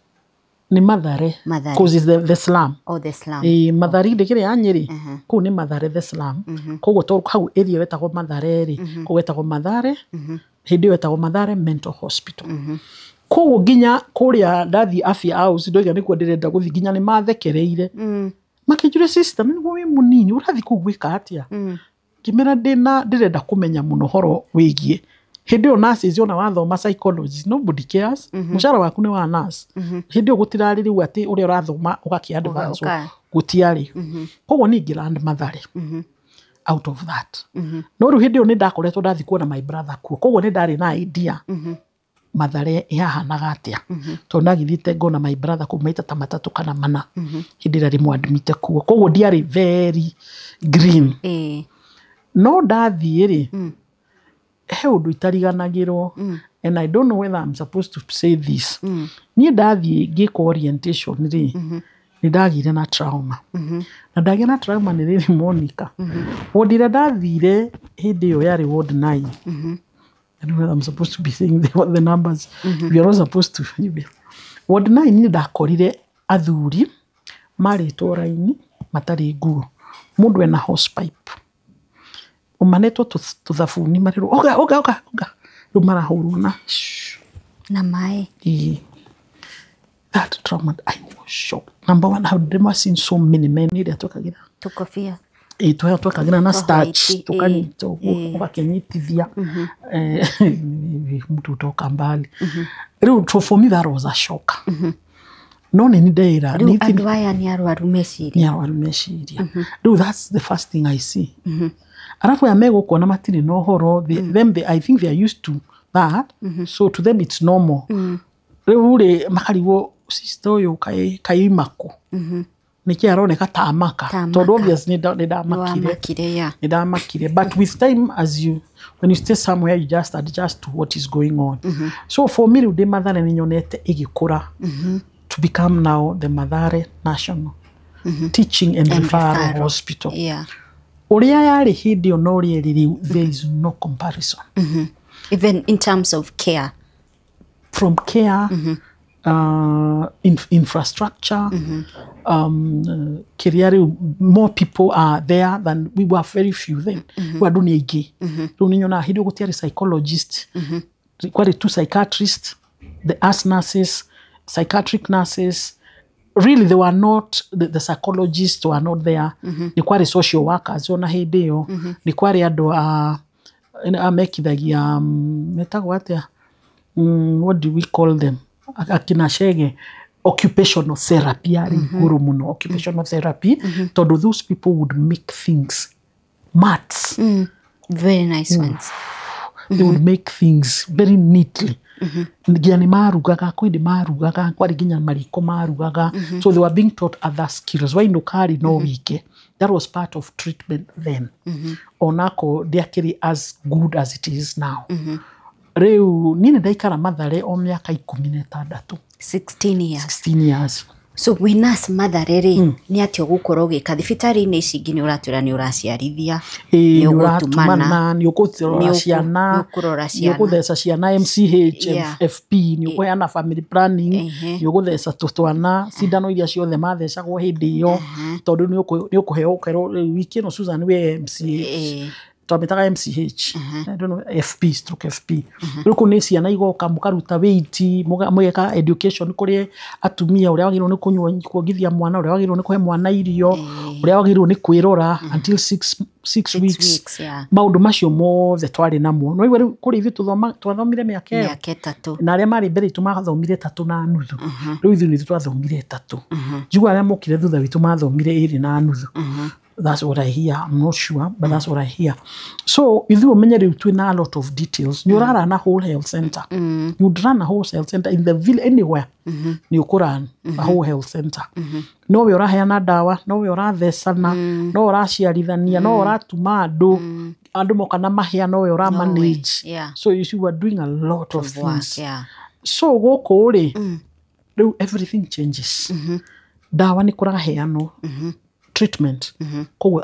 ni Mathare because it's the slum the slum Mathari ndikire ya Nyeri ku ni Mathare the slum koguo to hau area wetagwo Mathare ri koguo wetagwo Mathare hindi wetagwo Mathare mental hospital koguo nginya kuria ndathi afya house ndoiga nikuo ndirenda guthi nginya ni mathekereire makijure sister ni wi munini urathi kugwika atia kimera ndirenda kumenya muno horo wigie hindi o nurses ona wathoma psychology nobody cares mushara waku ni wa nurse hindi o gutirari riu ati uria urathoma ugakiadvance gutiari koguo ni ngiland Mathare out of that no riu hindi o ni ndakoretwo ndathi kuona my brother kuo koguo ni ndari na idea Mathare yahanaga atia to ndagithite ngona my brother ku maita ta matatu kana mana hindi ria rimwe admite kuo koguo ndiari very green no ndathie ri he undu itariganagirwo and I don't know whether I'm supposed to say this ni ndathie ngiko orientation ri ni ndagire na trauma na ndagire na trauma ni riri Monica wodire ndathire hindi yo yari ward 9 I don't know whether I'm supposed to be saying the numbers you're not supposed to ward 9 ni ndakorire athuri mari toraini matari nguo mundu ena hosepipe umanetwo tuthabuni mariru oga rumarahuruna na mai that trauma I was shocked number one I had never seen so many men need to kagira tukofia twekagĩra na starch tukanyita ũgakenyitithia mtu utoka mbali. Rĩu for me that was a shock. No nĩ ndĩra rĩu andũ aya nĩ arwaru meciria. Rĩu that's the first thing I see. Arafu ya megũkuona matirĩ na ũhoro, I think they are used to that, so to them it's normal. Rĩu rĩ makarigwo sister ũyũ kaimako nĩkĩ aroneka ta amaka, tondũ obviously nĩ ndamakire. But with time, when you stay somewhere, you just adjust to what is going on. So for me rĩu ndĩ Mathare nĩ nyonete ĩgĩkũra to become now the Mathare National Teaching and Referral Hospital. Ũrĩa yarĩ hĩndĩ ĩyo na ũrĩa ĩrĩ rĩu, there is no comparison. Even in terms of care. From care, infrastructure, more people are there than we were very few then. We are doing aige. Runiona hidio gutiari psychologist, kwari two psychiatrists, the us nurses, psychiatric nurses. Really, they were not the psychologists were not there. Ni kwari social workers ona hidio. Ni kwari ado amekithagia metagwo atia. What do we call them? Akina shege occupational therapy occupational therapy. Todo those people would make things maths. Very nice ones. They would make things very neatly. Ngiani marugaga kwindi marugaga kwari ginya mariko marugaga. So they were being taught other skills. Why no kari no wike? That was part of treatment then. Onako diakiri as good as it is now. Reu nini daikara Mathare o miaka 16. 16 years. So we nurse Mathare ri ni atio gukorwo gika thibitari-inĩ ici ingĩ nĩ ũratwĩra nĩ ũraciarithia, nĩ ũgũtumana, nĩ ũgũrora ciana, nĩ ũgũtheca ciana MCH, FP, nĩ ũkũheana family planning, nĩ ũgũtheca twana cindano iria ciothe mathecagwo hĩndĩ ĩyo, tondũ nĩ ũkũheo ũkerwo wiki ĩno Susan we MCH. Twametaga MCH, I don't know, FP. Ruko nĩ ciana igoka mukaruta weight, mugeka education kuri atumia ũrĩa wagĩrĩirwo nĩ kuongithia mwana, ũrĩa wagĩrĩirwo nĩ kuhe mwana irio, ũrĩa wagĩrĩirwo nĩ kwĩrora until 6 weeks. Maũndũ macio mothe twarĩ namo. No iwe kuri ithuĩ twathomire mĩaka 3. Na arĩa marĩ mbere itũ mathomire 3.5. Rĩu ithuĩ nĩ twathomire 3. Njigua arĩa mokire thutha witũ mathomire 2.5. That's what I hear. I'm not sure, but that's what I hear. So, if you mention it, we know a lot of details. You run a whole health center. You run a whole health center in the village, anywhere. You could run a whole health center. No, we are here na dawa. No, we are there sana. No, we are sharidania. No, we are tumado. Ando mokana mahia. No, we are manage. So, you are doing a lot of things. So, go kore. Everything changes. Dawa ni kura heano. Treatment.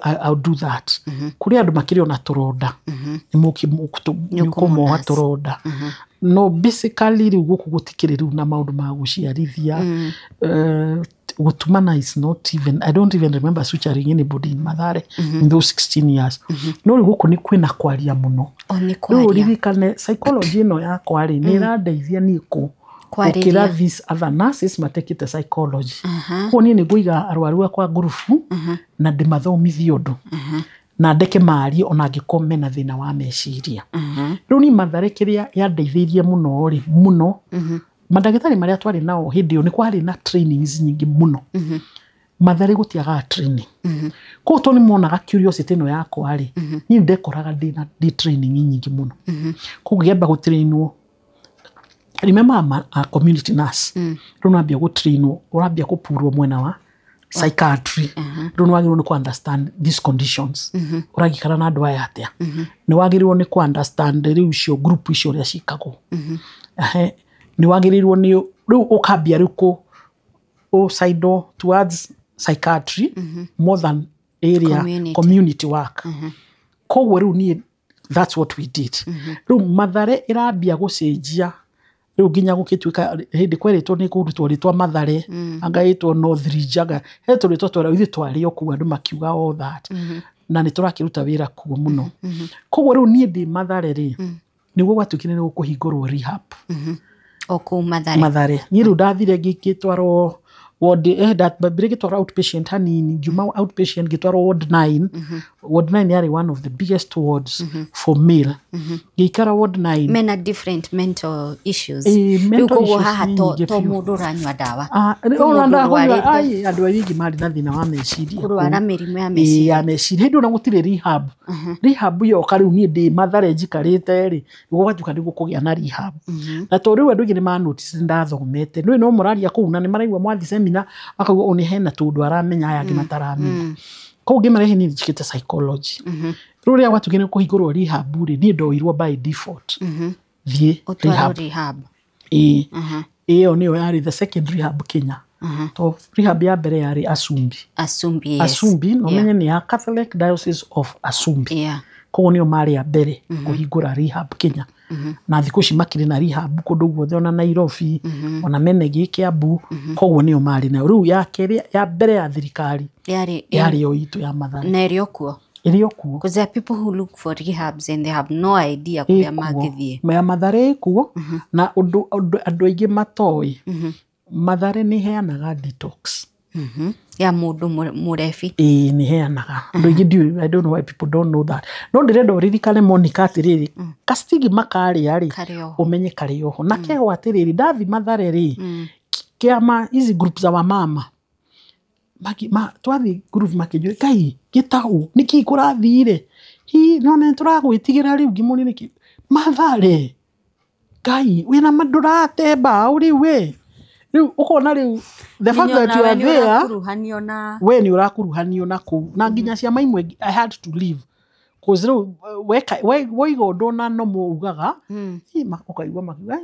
I'll do that. Kuri andu makiri ona turonda. Ni mukumoha turonda. No, basically riu guku gutikiri riu na maundu ma guciarithia. Gutumana is not even, I don't even remember suturing anybody in Mathare in those 16 years. No riu guku ni kwina kwaria muno. Riu ririkane psychology no ya kwari ni radeithia niku ukira these other nurses matekite psychology. Ko ni nguiga arwaru kwa gurufu na ndimathomithia undu. Na ndeke mari ona ngikome na thina wa meciria. Riu ni Mathare kiria yandeithirie muno ri muno. Mandagitari maria twari nao hindi yo ni kwari na trainings nyingi muno. Mathare gutiaga training. Ko to ni monaga curiosity no yakwa ri ni ndekoraga ndi training nyingi muno. Ko ngiamba gutrainwo. Remember a community nurse. Runabia go trainwo, urabia kupurwo mwena wa psychiatry. Runwagirwo ni ku understand these conditions. Uragikara na andu aya atia. Ni wagirwo ni ku understand riu cio group icio ria cikago. Ni wagirwo ni riu ukambia riu o side towards psychiatry more than area community work. Ko riu ni that's what we did. Riu Mathare irambia gucenjia. Riu ginya gukituika hindi kweritwo ni kurutwo ritwa Mathare angaitwo North Ridge hetwo ritwa twara ithi twari oku andu makiuga all that na ni turakiruta wira kuo muno. Koguo riu ni ndi Mathare ri niguo gwatukire ni gukuhingurwo rehab oku Mathare ni riu ndathire ngikitwaro ward that babire gitwara outpatient hanini juma outpatient gitwara ward 9 ward 9 yari one of the biggest wards for male gikara ward 9 mena different mental issues mental issues haha to mundu ranywa dawa ai andu aingi mari na thina wa meciria kurwara mirimu ya meciria ya meciria hindu na gutire rehab rehab yo kariu ni ndi Mathare njikarite ri gwajuka ndi gukugia na rehab na to riu andu ingi ni ma notice ndathomete no muraria kuu na ni maraigwa mwathi seminar akauga oni hena tundu aramenya aya ngimataramenya ko ngimarehe ni njikite psychology ruria watugene kuhingurwo rehab ri ni ndoirwo by default thie rehab iyo niyo yari the second rehab Kenya to rehab ya mbere yari Asumbi yes. Asumbi no menye ni ya Catholic Diocese of Asumbi ko niyo mari ya mbere kuhingura rehab Kenya na thiku ci makiri na rehab kundu guothe ona Nairobi ona Menegi Kiambu ko niyo mari na riu ya keri ya mbere ya thirikari yari yo itu ya Mathare na rio kuo because there are people who look for rehabs and they have no idea kuya magithie ya Mathare kuo na andu aingi matoi Mathare ni heanaga detox ya mundu murefi ni heanaga andu aingi I don't know why people don't know that no ndirenda uririkane Monica atiriri kastigi makari ari umenye kari oho na kego atiriri ndathi Mathare ri kiama hizi groups za mama twathi group makijwe kai gitau niki kurathire hi none turagwitigira riu ngimuni niki Mathare kai wina madurate ba uri we riu ukona riu the fact that you are there we ni urakuruhanio na ku na nginya cia maimwe I had to leave cause riu we igondo na no muugaga hi makokaigwa makiwa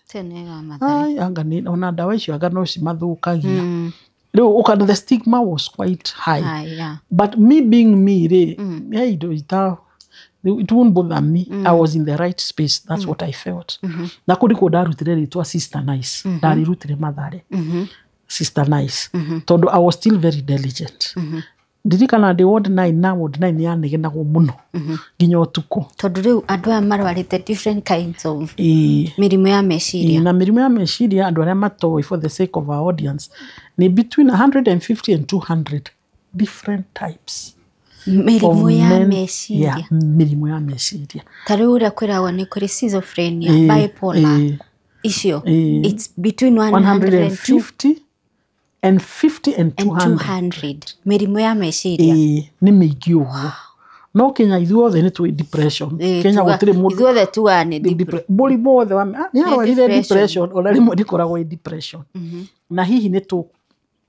tenega Mathare anga ni ona ndawa icio anga no cimathukagia the stigma was quite high. But me being me, it won't bother me. I was in the right space. That's what I felt. Na kuriko darutire to Sister Nice. Dari rutire Mathare. Sister Nice. Todo I was still very diligent. Dirikana the ward 9 na ward 9 ya negena go muno. Ginyo tuko. Todo riu andu aya marwarite different kinds of mirimu ya meciria. Na mirimu ya meciria andu aria matoi for the sake of our audience. Ni between 150 and 200 different types. Mirimu ya meciria. Yeah, mirimu ya meciria. Tariu uria kwirawo ni kuri schizophrenia, bipolar. Icio. It's between 150 and 50 and 200. Mirimu ya meciria. Ni mingi uguo. No Kenya ithuothe ni twi depression. Kenya gutire mundu ithuothe tuwa ni depression. Buri bothe wa ni arwarire depression ona rimwe ndikoragwo depression. Na hihi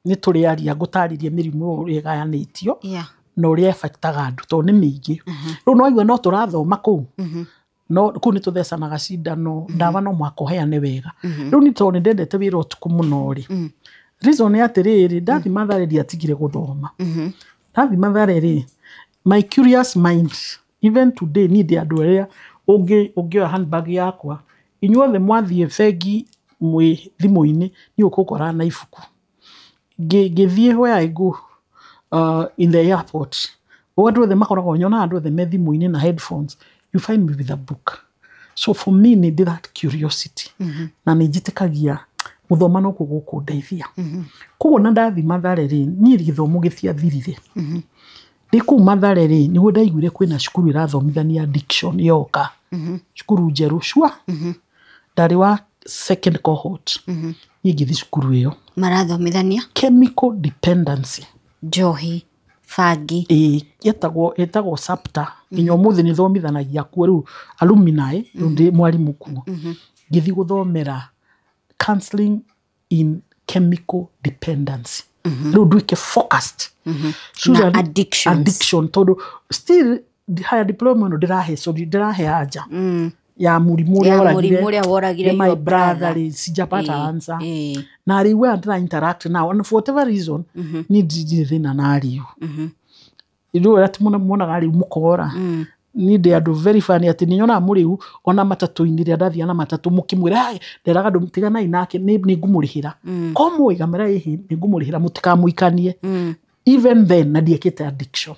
ni turiaria gutaririe mirimu uri gayanitio no uri affectaga andu to ni mingi. Riu no igwe no turathoma ku no ku ni tuthecanaga cindano ndawa no mwakoheane wega. Riu ni to ni ndendete wira utuku muno ri reason ya atiriri ndathi Mathare ndiatigire guthoma ndathi Mathare ri my curious mind even today need andu aria ungioya handbag yakwa inyuothe mwathie bengi mwi thimu-ini ni ukukora na ibuku ngithie where I go in the airport andu othe makoragwo nyona andu othe me thimu-ini na headphones you find me with a book so for me need that curiosity na nijitikagia guthoma no gukundeithia koguo na ndathi Mathare ri ni githomo githiathirire riku Mathare ri ni guo ndaiguire kwina cukuru irathomithania addiction yoka cukuru njeru shwa ndari wa second cohort ni ngithi cukuru iyo marathomithania chemical dependency njohi fangi etagwo SAPTA inyo muthi ni thomithanagia kuo riu alumni ndi mwarimu kuo ngithi guthomera counseling in chemical dependency. Riu ndwike focused. Na addiction. Todo still higher diploma no ndirahe aja. Ya murimu uria woragire my brother sijapata answer. Na riwe ndira interact now and for whatever reason need thina na riu. Riu ati mona gari mukora. Ni de andu very funny ati ninyona muriu ona matatu-ini ria ndathia na matatu mukimwira nderaga ndumtigana inake ni ngumurihira komo igamera ihi ni ngumurihira mutikamuikanie even then na ndiekite addiction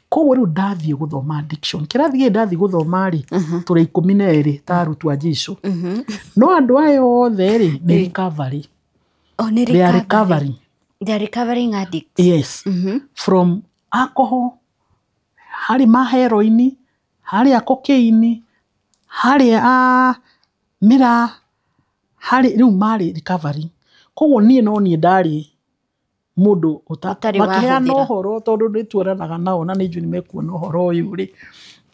koguo riu ndathie guthoma addiction kirathie ndathie guthoma ri turi 12 ta arutwo a Jesu no andu ayo othe ri ni recovery Oh, ni they are recovering. They are recovering addicts. Yes. From alcohol, hari ma heroin, hari cocaine, hari mira, hari riu mari recovering. Koguo nie no nie ndari mundu makiheana uhoro tondu nitweranaga nao na nijui nimekuona uhoro uyu ri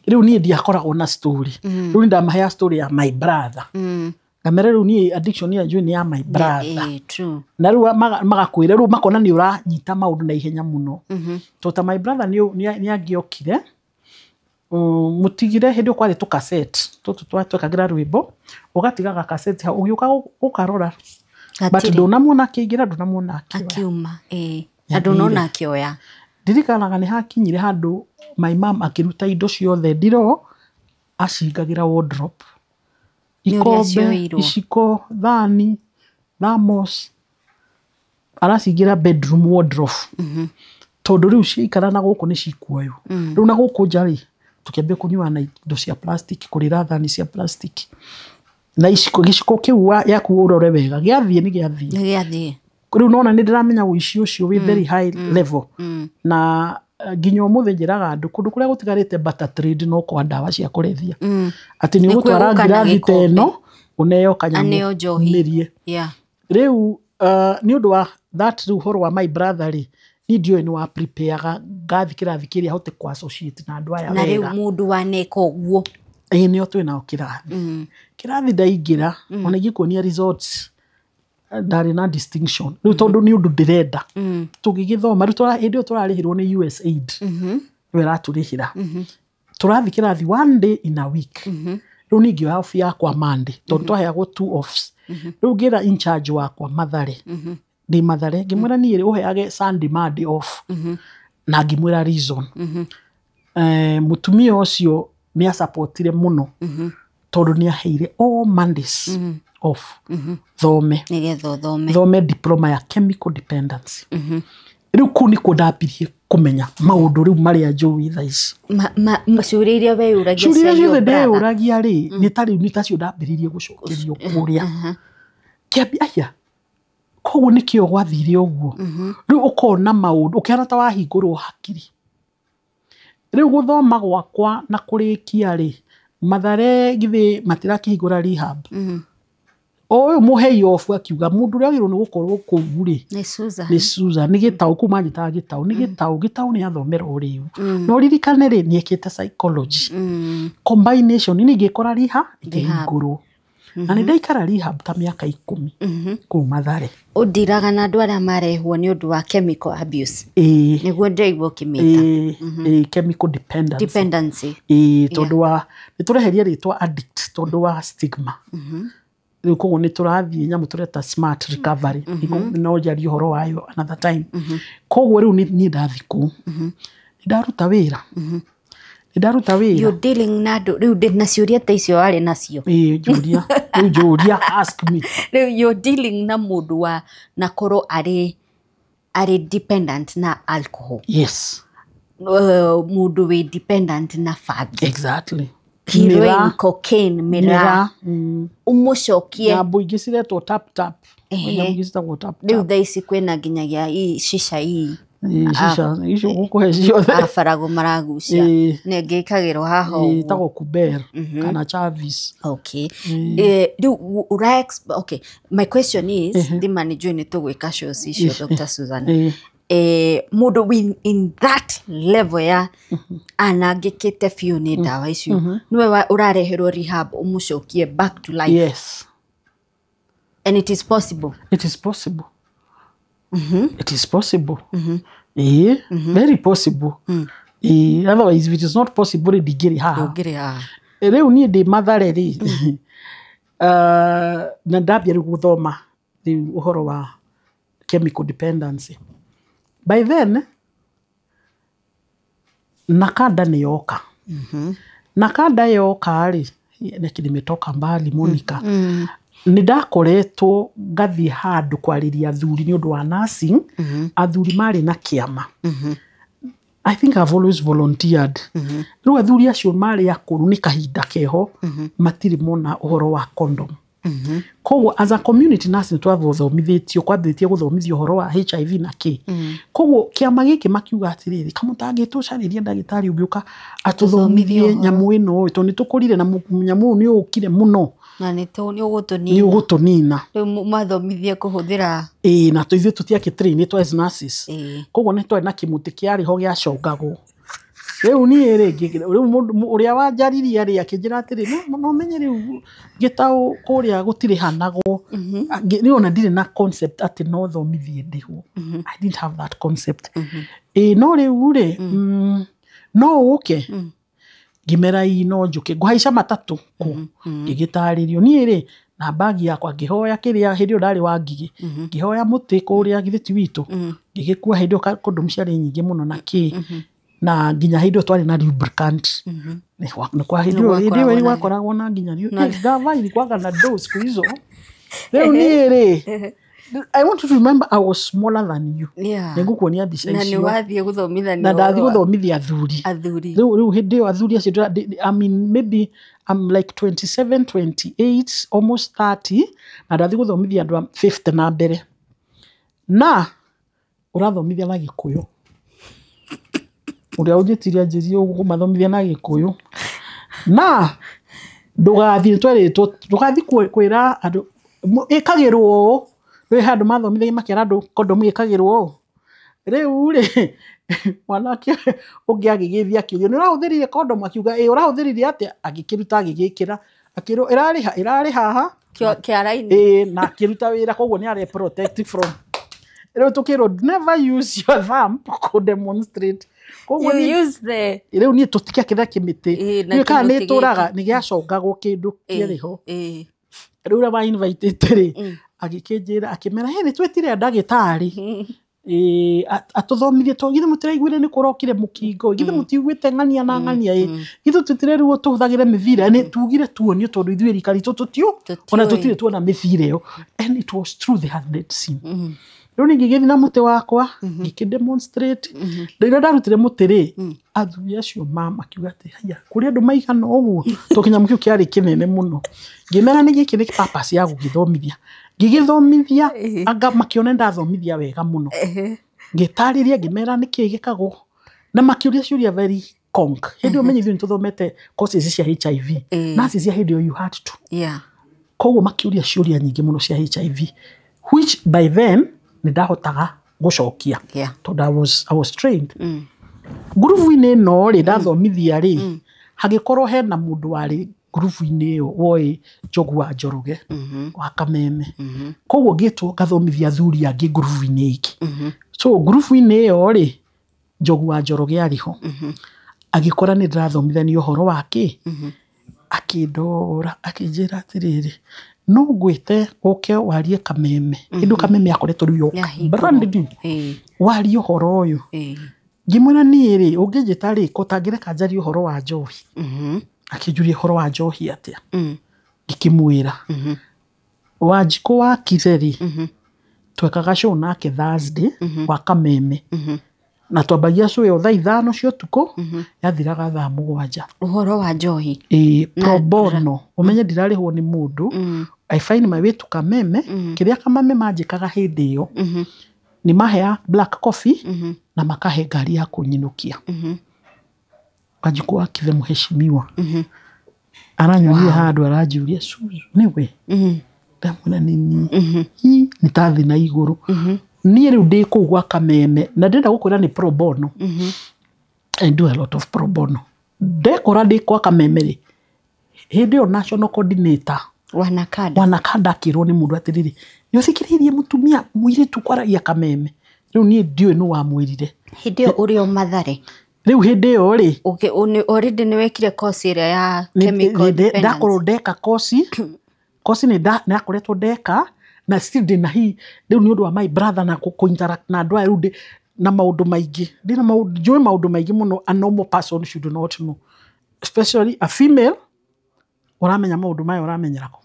riu nie ndiakoragwo na story riu ndamahea story ya my brother ngamere riu nie addiction ya njui ni ya my brother true na riu magakwira riu makona ni uranyita maundu na ihenya muno tota my brother ni angiokire mutigire hindi kwari tu cassette tutu twekagira rwimbo ugatigaga cassette ha ugiuka ukarora but ndunamwona akiingira ndunamwona akiuma ndunona akioya ndirikanaga ni hakinyire handu my mom akiruta indo ciothe ndiro acingagira wardrobe ikombe iciko thani thamos aracingira bedroom wardrobe tondu riu ciikarana guku ni cikuoyo riu na guku njari tukiambia kunywa na indo cia plastic kurira thani cia plastic na giciko kiu yaku urore wega giathie ni giathie riu nona ni ndiramenya wici ucio wi very high level na nginya umuthe njiraga andu kundu kuria gutigarite butter trade no kwa ndawa cia kurethia ati ni gutwara ngirathi teno uneo kanyamu nirie riu ni undu wa that riu horo wa my brother ri ni ndio ni wa prepare gathi kirathi kiria hote kwa associate na andu aya na riu mundu wa neko guo ni otwe na kirathi kirathi ndaingira ona gikuonia results ndari na distinction riu tondu ni undu ndirenda tugigithoma riu twara hindi turarihirwo ni USAID wera turihira turathi kirathi one day in a week riu ningi off yakwa Monday tondu twaheagwo 2 offs riu ngira in charge wakwa Mathare ndi Mathare ngimwira ni uheage Sunday Monday off na ngimwira reason mutumia ucio ni asupportire muno tondu ni aheire all Mondays off thome nigetho thome diploma ya chemical dependency riu kuni kudambirie kumenya maundu riu maria njui thaici ciuria iria we uragia cia yo brother uragia ri ni tari ni tacio ndambiririe gucokerio kuria kiambi aya koguo nikio gwathire uguo riu ukona maundu ukiana ta wahingurwo hakiri riu guthoma gwakwa na kurikia ri Mathare githi matirakihingura rehab oyo muhei ofu akiuga mundu ria giro ni gukorwo kuu ri ni Susan ni gitau kuma njita gitau ni gitau ni athomera uriu no ririkane ri ni ekite psychology combination ni ngikora riha ikihingurwo na ni ndaikara rehab ta miaka 10 ku Mathare udiraga na andu aria marehwo ni undu wa chemical abuse niguo ndaigwo kimita chemical dependency tondu wa ni tureheria ritwa addict tondu wa stigma riu koguo ni turathie nyamu tureta smart recovery no jari horo wayo another time koguo riu ni ndathiku ndaruta wira you dealing nado riu na ciuria ta icio ari nacio juria ask me riu you dealing na mundu wa na koro ari dependent na alcohol yes mundu we dependent na fagi exactly heroin cocaine mira umucokie na buingi ciretwo tap riu thaici kwina nginyagia shisha shisha icio gukuhe ciothe afarago maragucia ne ngikagirwo haho tago kuber kana chavis okay okay my question is the manager ni tugwika shows icio Dr. Susan mundu in that level ya anagikite few ni dawa icio niwe urareherwo rehab umucokie back to life yes and it is possible it is possible very possible otherwise if it is not possible digiri ha riu ni ndi Mathare ri na ndambia guthoma uhoro wa chemical dependency by then nakada ni yoka nakada yoka ri nimetoka mbali Monica ni ndakoretwo ngathi handu kwariria athuri ni undu wa nursing athuri mari na kiama I think I've always volunteered riu athuri acio mari akuru ni kahinda keho matiri mona uhoro wa condom Koguo as a community nurse nĩ twathomithĩtio kwambĩtie gũthomithio ũhoro wa HIV na K. Koguo kĩama gĩkĩ makiuga atĩrĩrĩ kamũtangĩtũcarĩria ndagĩtarĩ ũngĩũka atũthomithie nyamũ ĩno tondũ nĩ tũkũrire na nyamũ ũyũ nĩ ũkire mũno. Na nĩ nĩ ũgũtũnina. Rĩu mathomithie kũhũthĩra. Na tũithuĩ tũtiakĩ trainĩtwo as nurses. Koguo nĩ twarĩ na kĩmũtĩ kĩarĩho gĩacongagwo. Rĩu niĩ rĩngĩ rĩu mũndũ ũrĩa wanjaririe rĩ akĩnjĩra atĩrĩ no menye rĩu gĩtaũ kũrĩa gũtirĩ hanagwo. Nĩ ona ndirĩ na concept atĩ no thomithie ndĩhwo. I didn't have that concept. No rĩu rĩ no ũke ngĩmera no njũke ngũhaica matatũ ngĩgĩtarĩrio niĩ rĩ na bagi yakwa ngĩhoya kĩrĩa hĩndĩ ĩyo ndarĩ wa Ngigĩ ngĩhoya mũtĩ kũrĩa Githĩti witũ ngĩgĩkua hĩndĩ ĩyo condom ciarĩ nyingĩ mũno na kĩ na nginya hĩndĩ ĩyo twarĩ na lubricant nĩ kwa hĩndĩ ĩyo wakoragwo na nginya gava ilikuwaga na dose kwa hizo rĩu niĩ rĩ I want you to remember I was smaller than you. Nĩngũkuonia mbica icio. Na nĩ wathiĩ gũthomithania. Na ndathiĩ gũthomithia athuri. Rĩu hĩndĩ ĩyo athuri acio I mean maybe I'm like 27, 28, almost 30 na ndathiĩ gũthomithia andũ 50 na mbere. Na ũrathomithia na Gĩkũyũ. Ũrĩa ũnjĩtiria njĩrie ũgũmathomithia na Gĩkũyũ. Na ndũgathiĩ twerĩtwo ndũgathiĩ kwĩra andũ ĩkagĩrwo rĩu handũ mathomithagia makĩra andũ condom ĩkagĩrwo rĩu rĩ mwanake ũngĩ agĩgĩthia akĩũria nĩ ũrahũthĩrire condom akiuga ũrahũthĩrire atĩa agĩkĩruta agĩgĩkĩra akĩrwo ĩrarĩ haha kĩara-inĩ na akĩruta wĩra koguo nĩ arĩ protect from rĩu tũkĩrwo never use your thumb to demonstrate koguo rĩu niĩ tũtikĩakĩra kĩmĩtĩ niĩ kana nĩ tũraga nĩ gĩacongagwo kĩndũ kĩarĩho rĩu ũrĩa wa-invite rĩ agĩkĩnjĩra akĩmera nĩ twĩtire ndagĩtarĩ atũthomithie to githĩ mũtiraiguire nĩ kũrokire mũkingo githĩ mũtiiguĩte ng'ania na ng'ania githĩ tũtirerwo tũhũthagĩre mĩbira nĩ tugire tuonio tondũ ithuĩ rikari tũtio ona tũtirĩ tuona mĩbira ĩyo and it was true they had not seen rĩu nĩ ngĩgĩthiĩ na mũtĩ wakwa ngĩkĩdemonstrate rĩrĩa ndarutire mũtĩ rĩ athuri acio makiuga atĩ haya kũrĩ andũ maigana ũguo to kĩnyamũ kĩu kĩarĩ kĩnene mũno ngĩmera nĩ gĩkĩ nĩ purpose ya gũgĩthomithia ngĩgĩthomithia anga makĩona ndathomithia wega mũno ngĩtarĩria ngĩmera nĩkĩ gĩkagwo na makĩũria ciũria very conk hĩndĩ ĩyo menye ithuĩ nĩ tũthomete courses cia HIV nurses cia hĩndĩ ĩyo you had to koguo makĩũria ciũria nyingĩ mũno cia HIV which by then nĩ ndahotaga gũcokia tondũ I was trained ngurubu-inĩ ĩno rĩ ndathomithia rĩ hagĩkorwo hena mũndũ warĩ ngurubu-inĩ ĩyo woĩ Njogu wa Njoroge wa Kameme koguo ngĩtwo ngathomithia athuri angĩ ngurubu-inĩ ĩngĩ so ngurubu-inĩ ĩyo rĩ Njogu wa Njoroge arĩho agĩkora nĩ ndĩrathomithania ũhoro wake akĩndora akĩnjĩra atĩrĩrĩ no ngwĩte ũke warie Kameme hĩndĩ Kameme akoretwo rĩu yoka brand new warie ũhoro ũyũ ngĩmwĩra niĩ rĩ ũngĩnjĩta rĩ ũtangĩreka njarie ũhoro wa njohi akĩnjuria ũhoro wa njohi atĩa ngĩkĩmwĩra Wanjikũ wa Kithe twekaga show nake Thursday wa Kameme na twambagia show ĩyo thaa 5 cia ũtukũ yathiraga thaa 7 ũhoro wa njohi pro bono ũmenye ndirarĩhwo nĩ mũndũ I find my way to Kameme kĩrĩa Kameme manjĩkaga hĩndĩ ĩyo nĩ mahea black coffee na makahe ngari ya kũnyinũkia Wanjikũ wa Kithe mũheshimiwa aranyonia handũ aranjuria Suzu nĩwe ndamwĩra nĩ tathi na igũrũ niĩ rĩu ndĩ kũu gwa Kameme na ndĩrenda gũkwĩra nĩ pro bono I do a lot of pro bono ndekora ndĩ kwa Kameme rĩ hĩndĩ ĩyo national coordinator wanakanda akĩrwo nĩ mũndũ atĩrĩrĩ nĩ ũthikĩrĩirie mũtumia mũirĩtu kwaragia Kameme rĩu niĩ ndiũĩ nĩ wamwĩrire hĩndĩ ĩyo ũrĩ o Mathare rĩu hĩndĩ ĩyo rĩ already nĩ wekire course ĩrĩa ya chemical dependence ndakorwo ndeka course nĩ ndakoretwo ndeka na still ndĩna rĩu nĩ ũndũ wa my brother na kũ-interact na andũ aya rĩu na maũndũ maingĩ njũĩ maũndũ maingĩ mũno a normal person should not know especially a female ũramenya maũndũ maya ũramenyera kũ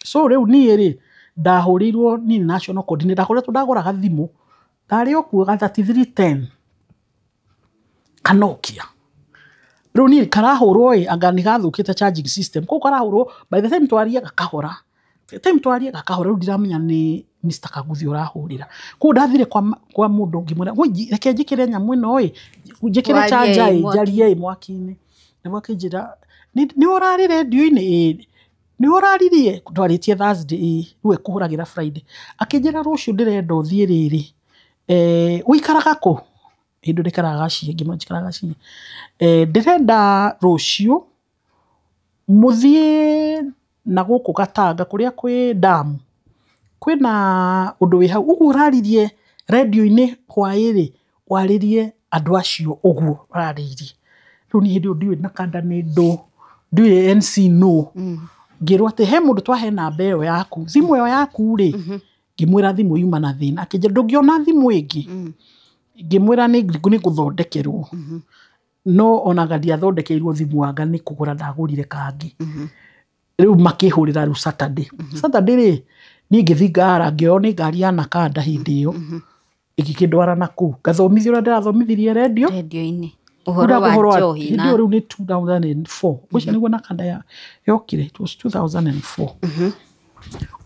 so rĩu niĩ rĩ ndahũrĩirwo niĩ national coordinator ndakoretwo ndagũraga thimũ ndarĩ o kuo ga 3310 Kanokia rĩu niĩ karahũrwo anga nĩ gathũkĩte charging system koguo karahũrwo by the time twariaga kahora time twaria gakahora ru ndiramenya ni Mr. Kaguthi urahurira ko ndathire kwa mundu ngimwira we reke njikire nyamu ino oi njikire charger jarie mwaki-ini na mwakinjira ni urari radio-ini ni uraririe twaritie Thursday we kuhuragira Friday akinjira rucio ndirenda uthie riri uikaraga ku hindu ndikaraga cie ngimajikaraga cie ndirenda rucio muthie na guku Gatanga kuria kwi damu kwina undu wi hau ugu uraririe radio-ini kwairi waririe andu acio ugu uraririe riu ni hindi ndiwe na kanda ni ndo ndiwe NC no ngirwa ati he mundu twahe namba iyo yaku thimu iyo yaku ri ngimwira thimu yuma na thina akinje ndungiona thimu ingi ngimwira ni guthondekerwo no onaga ndiathondekeirwo thimu wanga ni kugura ndagurire kangi riu makihurira riu Saturday ri ni ngithingara ngione ngari ya nakanda hindi iyo igikindwara naku gathomithio ndirathomithirie radio-ini uhoro wa njohi na ndio riu ni 2004 ucio niguo nakanda ya yokire it was 2004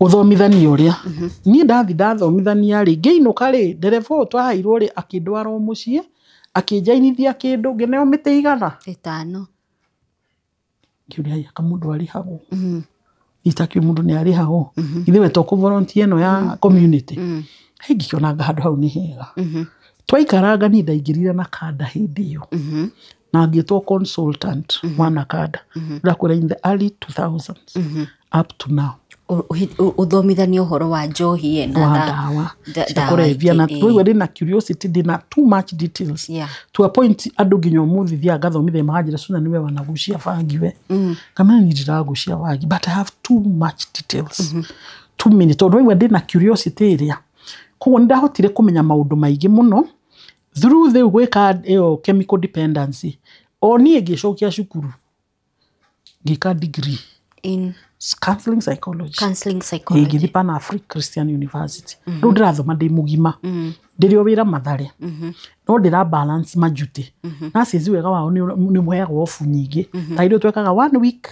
uthomithania uria ni ndathomithania ri ngeinuka ri ndereva twahairwo ri akindwara mucie akinjainithia kindu ngineo mite igana 5 ngiuria kamundu ari hago itakio mundu ni ari hago ithiwe to volunteer no ya community ngikiona handu hau ni hega twaikaranga ni ndaingirire na kanda hindi iyo na ngitwo consultant wana kanda ndakura in the early 2000s up to now uthomithania uhoro wa njohi na dawa kurevia na twiwe ndina curiosity ndina too much details to a point andu nginya umuthi thia ngathomithia mahajira suna niwe wanagucia bangiwe kama ni ndiragucia bangi but I have too much details 2 minutes twiwe ndina curiosity iria koguo ndahotire kumenya maundu maingi muno through the gwika chemical dependency oni ngicokia cukuru ngika degree in counseling psychology ngithi Pan African Christian University ru ndirathoma ndi mugima ndirio wira Mathare no ndira balance majuti na cizi wega wao ni mweaga off nyingi tairio twekaga 1 week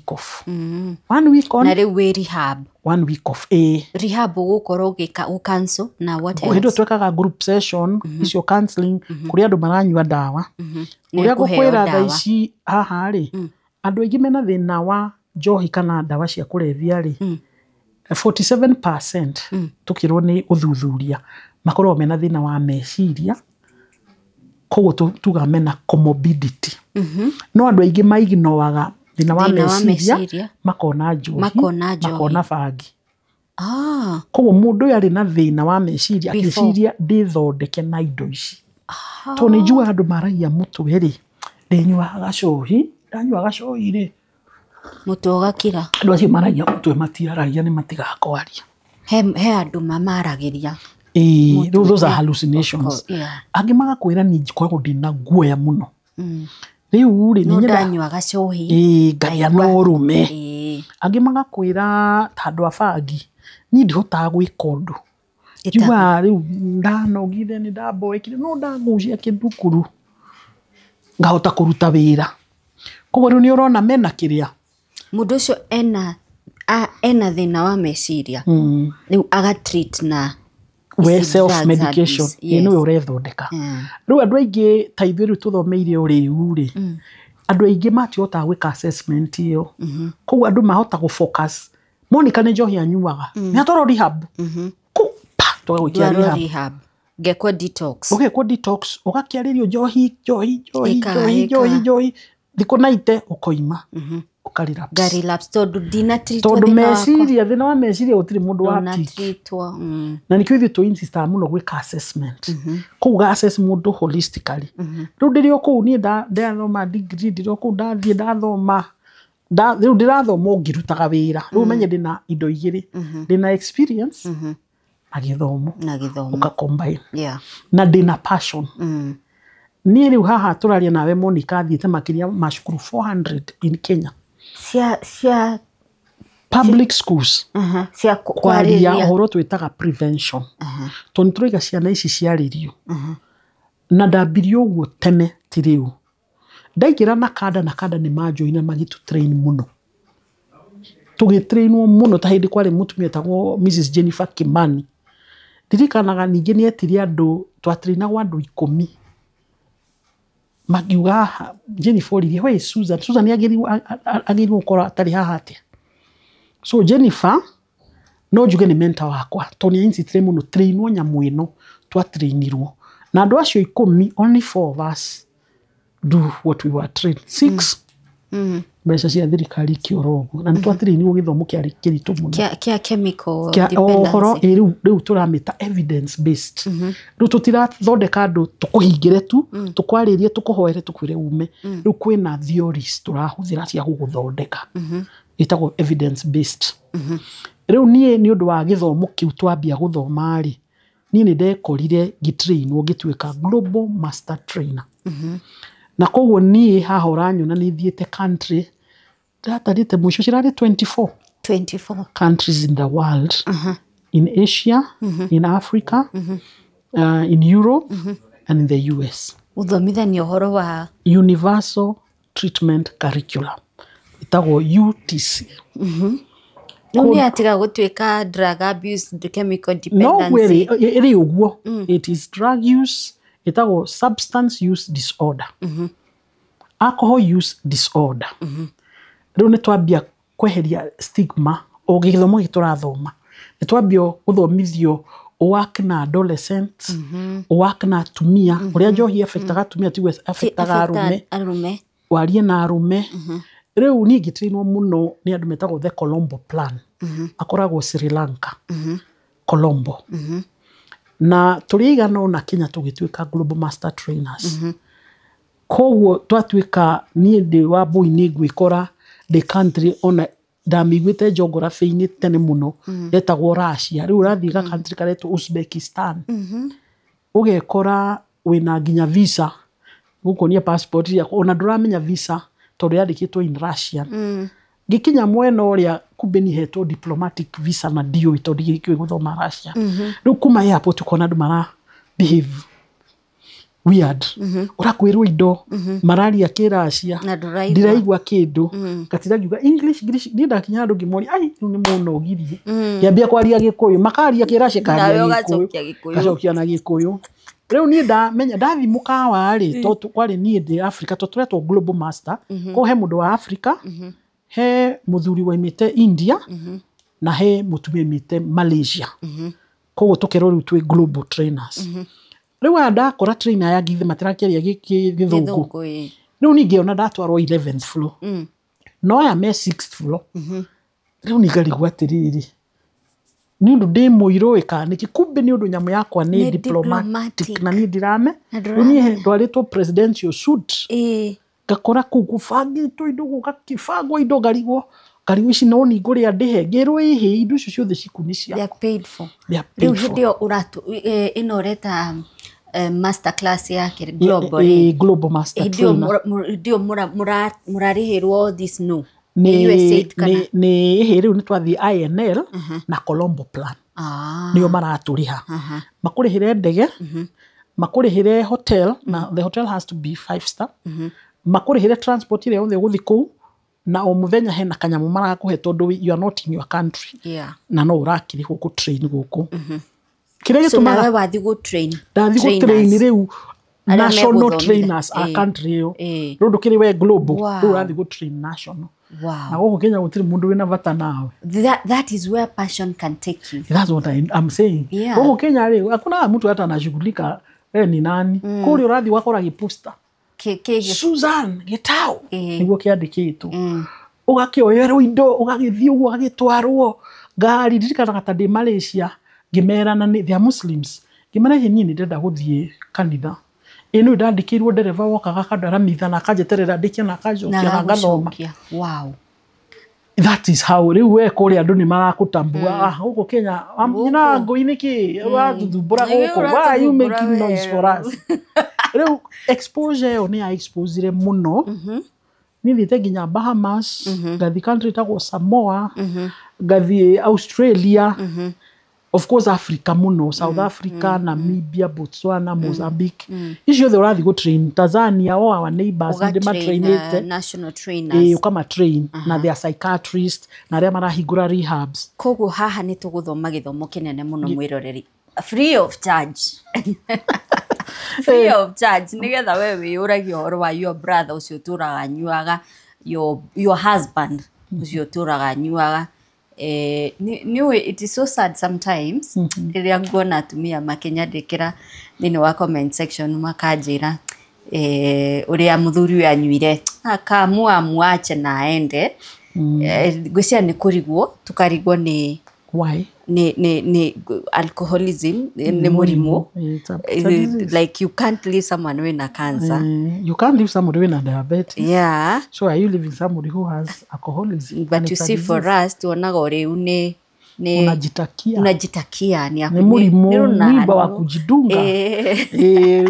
off 1 week on na riu rehab 1 week off rehab gukorwo cancel na what else ndio twekaga group session icio counseling kuria andu maranyua dawa kuria gukwira thaici haha ri andu aingi mena thina wa njohi kana dawa cia kurevia ri 47% tukirwo ni uthuthuria makorwo mena thina wa meciria koguo tuga mena comorbidity no andu aingi maignoaga thina wa meciria makona njohi makona bangi koguo mundu yari na thina wa meciria akiciria ndithondeke na indo ici to ni njua andu maragia mutwe ri ndinyuaga cohi ndanyuaga cohi ri mutu ugakira andu acio maragia mutwe matiaragia ni matigakwaria he andu mamaragiria those are hallucinations angi magakwira ni njikoragwo ndina guoya muno riu ri ni ndanyuaga cohi ngaria no rume angi magakwira tandu abangi ni ndihotaga gwika undu njua riu ndanogire ni ndamboekire no ndagucia kindukuru ngahota kuruta wira koguo riu ni urona mena kiria mundu ucio ena thina wa meciria riu aga treat na we self medication ni urethondeka riu andu aingi ta ithuĩ riu tuthomeire uriu ri andu aingi matihota gwika assessment iyo koguo andu mahota gufocus Monica ni njohi anyuaga ni atwaro rehab tugagwikia rehab gekwa detox ugakiaririo njohi thiko naite ukoima ukarelapse tondu meciria thina wa meciria utiri mundu wa na nikio ithuĩ tu insista muno gwika assessment kuga assess mundu holistically riu ndirio kuu ni ndathoma degree ndirio kuu ndathie ndathoma riu ndirathoma ngirutaga wira riu menye ndina indo igiri ndina experience na githomo ukacombine na ndina passion ni riu haha turaria nawe Monica thiete makiria mashukuru 400 in Kenya cia public schools cia kwaria uhoro twitaga prevention tondu turiga ciana ici ciaririo na ndambirio uguo tene ti riu ndaingira na kanda ni majoina magitu train muno tugitrainwo muno ta hindi kwari mutumia tagwo Mrs Jennifer Kimani ndirikanaga ningi ni etire andu twatrainagwo andu 10 magiuga Jennifer oririe we Susan agirwo gukora atari haha atia so Jennifer no njuge ni mentor wakwa to ni insitire muno trainwo nyamu ino twatrainirwo na andu acio 10 only 4 of us do what we were trained 6 mbeca cia thirikari kiorogo na nitwatrainirwo githomo kiari kiritu muno kia chemical dependency riu turamita evidence based riu tutirathondeka andu tukuhingire tu tukwaririe tukuhoere tukwire ume riu kwina theories turahuthira cia guguthondeka itagwo evidence based riu nie ni undu wa githomo kiu twambia guthoma ri nie ni ndekorire gitrainwo gituika global master trainer na koguo nie haha uranyona ni thiete country datarite mwisho cirari 24 countries in the world in Asia in Africa in Europe and in the US uthomithania uhoro wa universal treatment curriculum itagwo UTC no ni atiga gutuika drug abuse chemical dependency no weri iri uguo it is drug use itagwo substance use disorder alcohol use disorder riu ni twambia kweheria stigma o githomo giturathoma ni twambia guthomithio work na adolescents work na atumia uria njohi affectaga atumia tigwe affectaga arume warie na arume riu ni gitrainwo muno ni andu metagwo the Colombo plan akoragwo Sri Lanka Colombo na turigano na Kenya tugituika global master trainers koguo twatuika nie ndi wa boy ni gwikora the country ona ndamigwite geography-ini tene muno etagwo Russia riu urathii ga country karetwo Uzbekistan ugekora wina nginya visa gukonia passport ya ona nduramenya visa tondu yandikitwo in Russian gikinya mwena uria kumbe ni hetwo diplomatic visa na dio tondu gikwe guthoma Russia riu kuma airport ukona andu mara behave weird urakwirwo indo mararia kiracia ndiraigwa kindu gatira ngiuga English ni ndakinya andu ngimori ai ni muno girie yambia kwaria gikuyu makaria kiracia karia gikuyu gacokia na gikuyu riu ni ndamenya ndathi mukawa ri to kwari ni ndi Africa to turetwo global master ko he mundu wa Africa he muthuri wa imite India na he mutumia imite Malaysia ko tukero riu twi global trainers riu anda kora trainer ya githe matirakeria githungu riu ningiona ndatwarwo 11th floor no ya me 6th floor riu ngarigwa atiriri ni undu ndi muiro ikaniki kumbe ni undu nyamu yakwa ni diplomatic na ni ndirame ni ndwaritwo presidential suit gakora kugufangitwo indo gukakifangwo indo garigwo ici no ni nguria ndihe ngirwo ihi indo icio ciothe cikunicia they are paid for riu hindio uratu inoreta master class yake global global master trainer ndio murarihirwo this no ni riu ni twathi INL na Colombo plan nio maraturiha makurihire ndege makurihire hotel na the hotel has to be 5 star makurihire transport ile yothe guthi ku na o muthenya hena kanyamu marakuhe tondu you are not in your country na no urakiri guku train guku kire gituma nawe wathi gu train riu national trainers a country yo rundu kiri we global riu rathi gu train national na guku Kenya gutiri mundu wina vata nawe that is where passion can take you that's what I'm saying guku Kenya riu hakuna mtu hata anashughulika ni nani kuri urathi wakora giposter Susan Gitau niguo kiandikitwo ugakioyerwo indo ugagithio ugagitwarwo ngari ndirikanaga ta ndi Malaysia ngimerana ni the Muslims ngimera ni ndenda guthie kanitha ino ndandikirwo ndereva wokaga kadaramitha na kajeterera ndikia na kajokia na gathoma wow that is how riu we kuri andu ni marakutambua huko Kenya amina ngoini ki wathumbura guko why you making noise for us riu exposure oni ya exposure muno ni thite ginya Bahamas gathi country tagwo Samoa gathi Australia of course Africa muno, South Africa, Namibia, Botswana, Mozambique. Icio othe urathi go train. Tanzania, all our neighbors, they ma trainete. National trainers. Ukama train, na they are psychiatrists, na ria marahingura rehabs. Koguo haha ni tuguthoma githomo kinene muno mwiroreri. Free of charge. Free of charge. Nigetha we wiyuragia horo wa your brother ucio turaga nyuaga, your husband ucio turaga nyuaga. It is so sad sometimes. Riria nguona atumia makinyandikira thini wa comment section makanjira uria muthuri uyu anyuire akamua muache na aende. Gwĩciria nĩ kũrigwo tukarigwo nĩ why ni alcoholism ni mũrimũ. Like you can't leave someone with a cancer. You can't leave somebody with a diabetes. Yeah. So are you leaving somebody who has alcoholism? But you see for us tuonaga ũrĩu ni unajitakia ni mũrimũ wa kujidunga.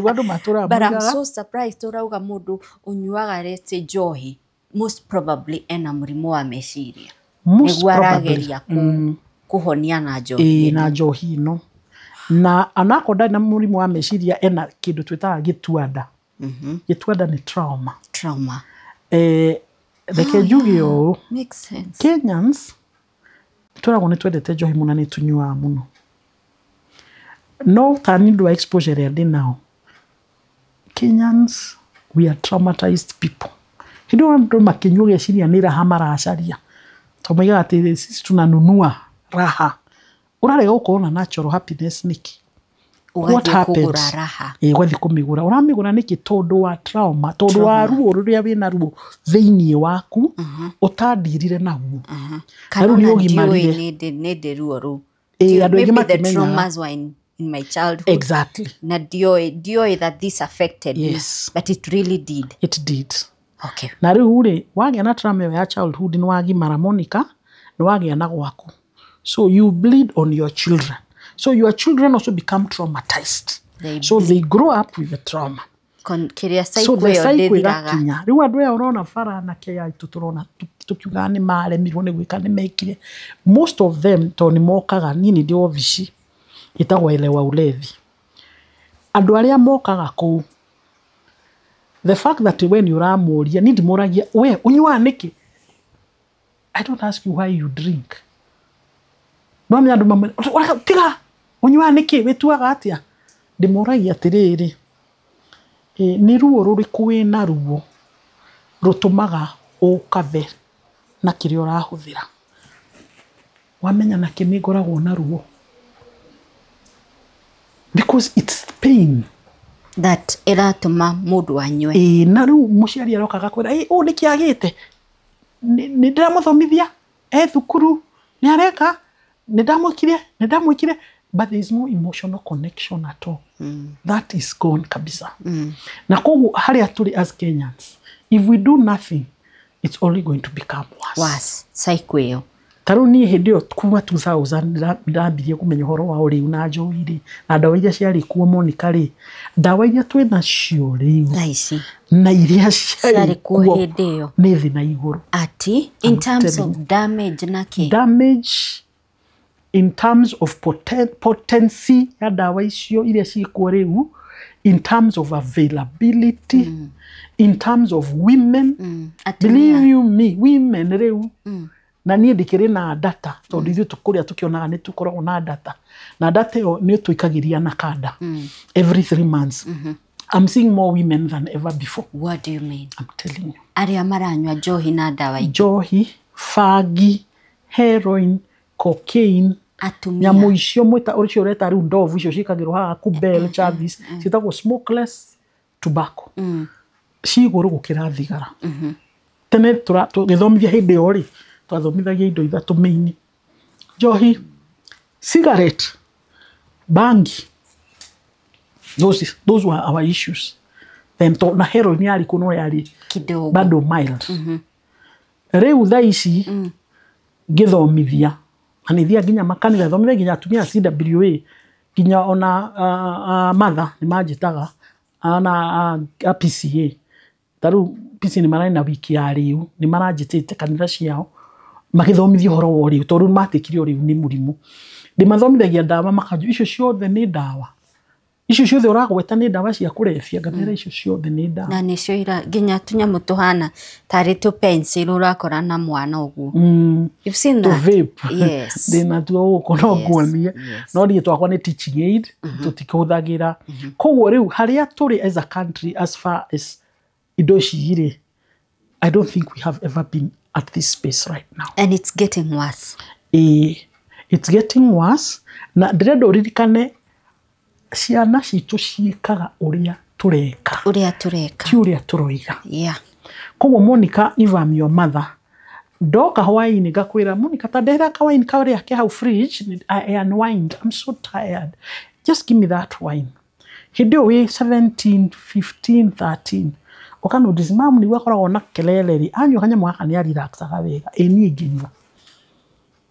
Wadu matura. But I'm so surprised turauga mũndũ unyuaga rete njohi most probably ena mũrimũ wa meciria. Most probably kuhonia na njohi. Na njohi no. Na anakonda na mũrimũ wa meciria ena kindu twitaga gĩtuanda. Gĩtuanda ni trauma. Reke njuge ũũ. Makes sense. Kenyans turagwo nĩ twendete njohi mũno na nĩ tunyuaga mũno. No tani ndwa exposure ya now. Kenyans, we are traumatized people. Hindo ndo makinyuo geciria ni raha maracaria. Tomoiga ati sisi tunanunua raha. Urarega ukorona natural happiness niki. What happens? Gwathi kumigura. Uramigura niki tondu wa trauma, tondu wa ruo ruria wina ruo thiini waku utandirire naguo. Kana ni ugimarire nede ruo ru. Maybe the traumas were in my childhood. Exactly. Na dio that this affected me. But it really did. It did. Okay. Na riu ri wagia na trauma ya childhood ni wagimara Monica, ni wagia na gwaku. So you bleed on your children. So your children also become traumatized. They grow up with the trauma. So the cycle gakinya. Riu andu aya urona fara na kia tuturona tukiuga ni maremirwo ni gwika ni mekire. Most of them to ni mokaga nini ndi ofici itagwa ile wa ulevi. Andu aria mokaga ku. The fact that when you ramuria ni ndimoragia we unywa niki. I don't ask you why you drink. No me andu mamwe tiga unywa niki wetuaga atia. Ndimoragia atiriri. Ni ruo ruriku wina ruo rutumaga ukave na kiria urahuthira. Wamenya na kimigoragwo na ruo. Because it's pain that iratuma mundu anywe. Na riu muciari arokaga kwira o niki agite ni ndiramuthomithia thukuru ni areka ni ndamwikire but there is no emotional connection at all. That is gone kabisa. Na kogu haria tuli as Kenyans, if we do nothing, it's only going to become worse. Cycle. Taru ni hindio kuma 2000 ndabirie kumenya horo wa uri na njohi ri na ndawa iria ciari kuo Monica ri ndawa iria twina cio ri na iria ciari kuo hindio ni thina iguru ati in terms of damage damage in terms of potency ya ndawa icio iria ciikuo riu, in terms of availability, in terms of women, believe you me, women riu na niĩ ndikĩrĩ na data tondũ ithuĩ tũkũrĩa tukionaga nĩ tukoragwo na data na data ĩyo nĩ twĩkagĩria na kanda every 3 months. I'm seeing more women than ever before. What do you mean? I'm telling you. Aria maranywa njohi na ndawa njohi, fagi, heroin, cocaine, atumia nyamu icio mwita ũcio ũreta rĩu ndovu icio cikagĩrwo haha kubel chavis citagwo smokeless tobacco cigũrũ gũkĩra thigara. Tene tũgĩthomithia hĩndĩ ĩyo rĩ twathomithagia indo ithatu main: njohi, cigarette, bangi. Those were our issues. Then na heroin yari kuno yari kidogo bado mild. Rĩu thaa ici gĩthomithia anithia ginya makanitha thomithia ginya atumia CWA ginya ona mother ni majitaga ana PCA. Taru PCA ni marani na wiki ya riu ni marajitite kanitha ciao magithomithia horo wa riu tondu matikire riu ni murimu. ndimathomithagia ndawa makaju icio ciothe ni ndawa icio ciothe uragweta ni ndawa cia kurebia ngamera icio ciothe ni ndawa na nicio ira nginya tunyamu tuhana tari tu pencil urakora na mwana uguo you've seen that vape yes ndina tuo uko no kuonia no rie twakwa ni teaching aid tutikuthagira koguo riu haria turi as a country as far as indo ciri I don't think we have ever been at this space right now and it's getting worse it's getting worse na ndirenda uririkane ciana citu ciikaga uria tureka ti uria turoiga yeah koguo Monica if I'm your mother ndoka hwaini ngakwira Monica tandehera ka wine ka ria ke hau fridge I unwind I'm so tired just give me that wine hidio we 17 15 13 okano dismam ni wakoragwo na kelele anyo kanya mwaka ni relaxaga wega eni nginywa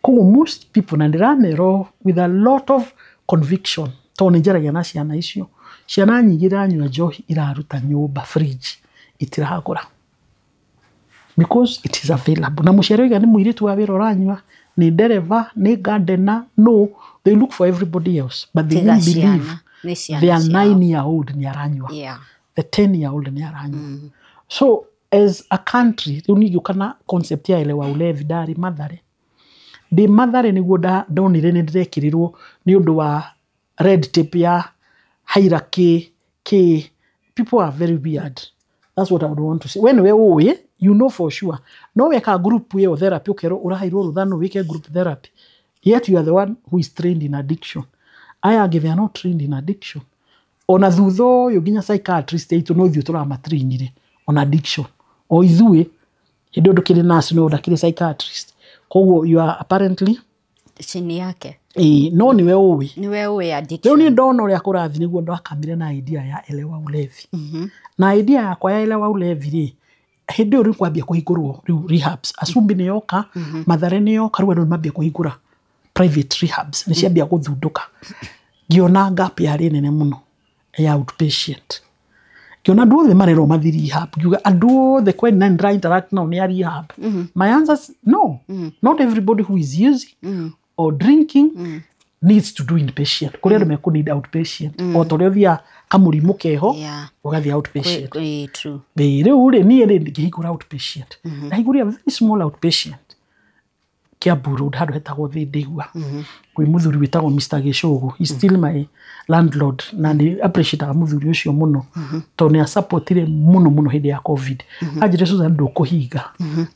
koguo most people na ndiramero with a lot of conviction to njeragia na ciana icio ciana nyigira nywa njohi iraruta nyumba fridge itiragura because it is available na muciaro iga ni muiritu wa wira uranywa ni dereva ni gardener no they look for everybody else but they don't believe they are 9-year-old ni aranywa the 10-year-old ni aranywa so as a country you kana concept ya elewa ulevi dari mathare di mathare niguo ndonire ni ndirekirirwo ni undu wa red tape ya hierarchy people are very weird that's what I would want to say when we uwe you know for sure no weka group yo therapy ukero urahairwo ruthano wike group therapy yet you are the one who is trained in addiction aya give are not trained in addiction ona thutho yo ginya psychiatrist ito no thio turamatrainire on addiction o ithue hindo ndukire nurse no ndakire psychiatrist koguo you are apparently chini yake no niwe uwe addiction leo ni ndona uria kurathi niguo ndakamire na idea ya elewa ulevi na idea yakwa ya elewa ulevi ri hindo ri kwambia kuhingurwo rehabs asumbi ni yoka mathare ni yoka rwe ndo mambia kuhingura private rehabs ni ciambia guthunduka giona gap ya ri nene muno ya outpatient giona ndothe marero mathiri rehab giuga andu the quite nine right interact now ni rehab my answer is no not everybody who is using or drinking needs to do inpatient kuri andu meku need outpatient o torio thia kamurimu keho ugathi outpatient true riu ri ni ri ngihingura outpatient na hingura very small outpatient Kiambu Road handu hetagwo Thindĩgua kwi muthuri witagwo Mr. Gishugu he's still my landlord na ni appreciate muthuri ucio muno to ni supportire muno hindi ya covid ajire Susan ndukuhinga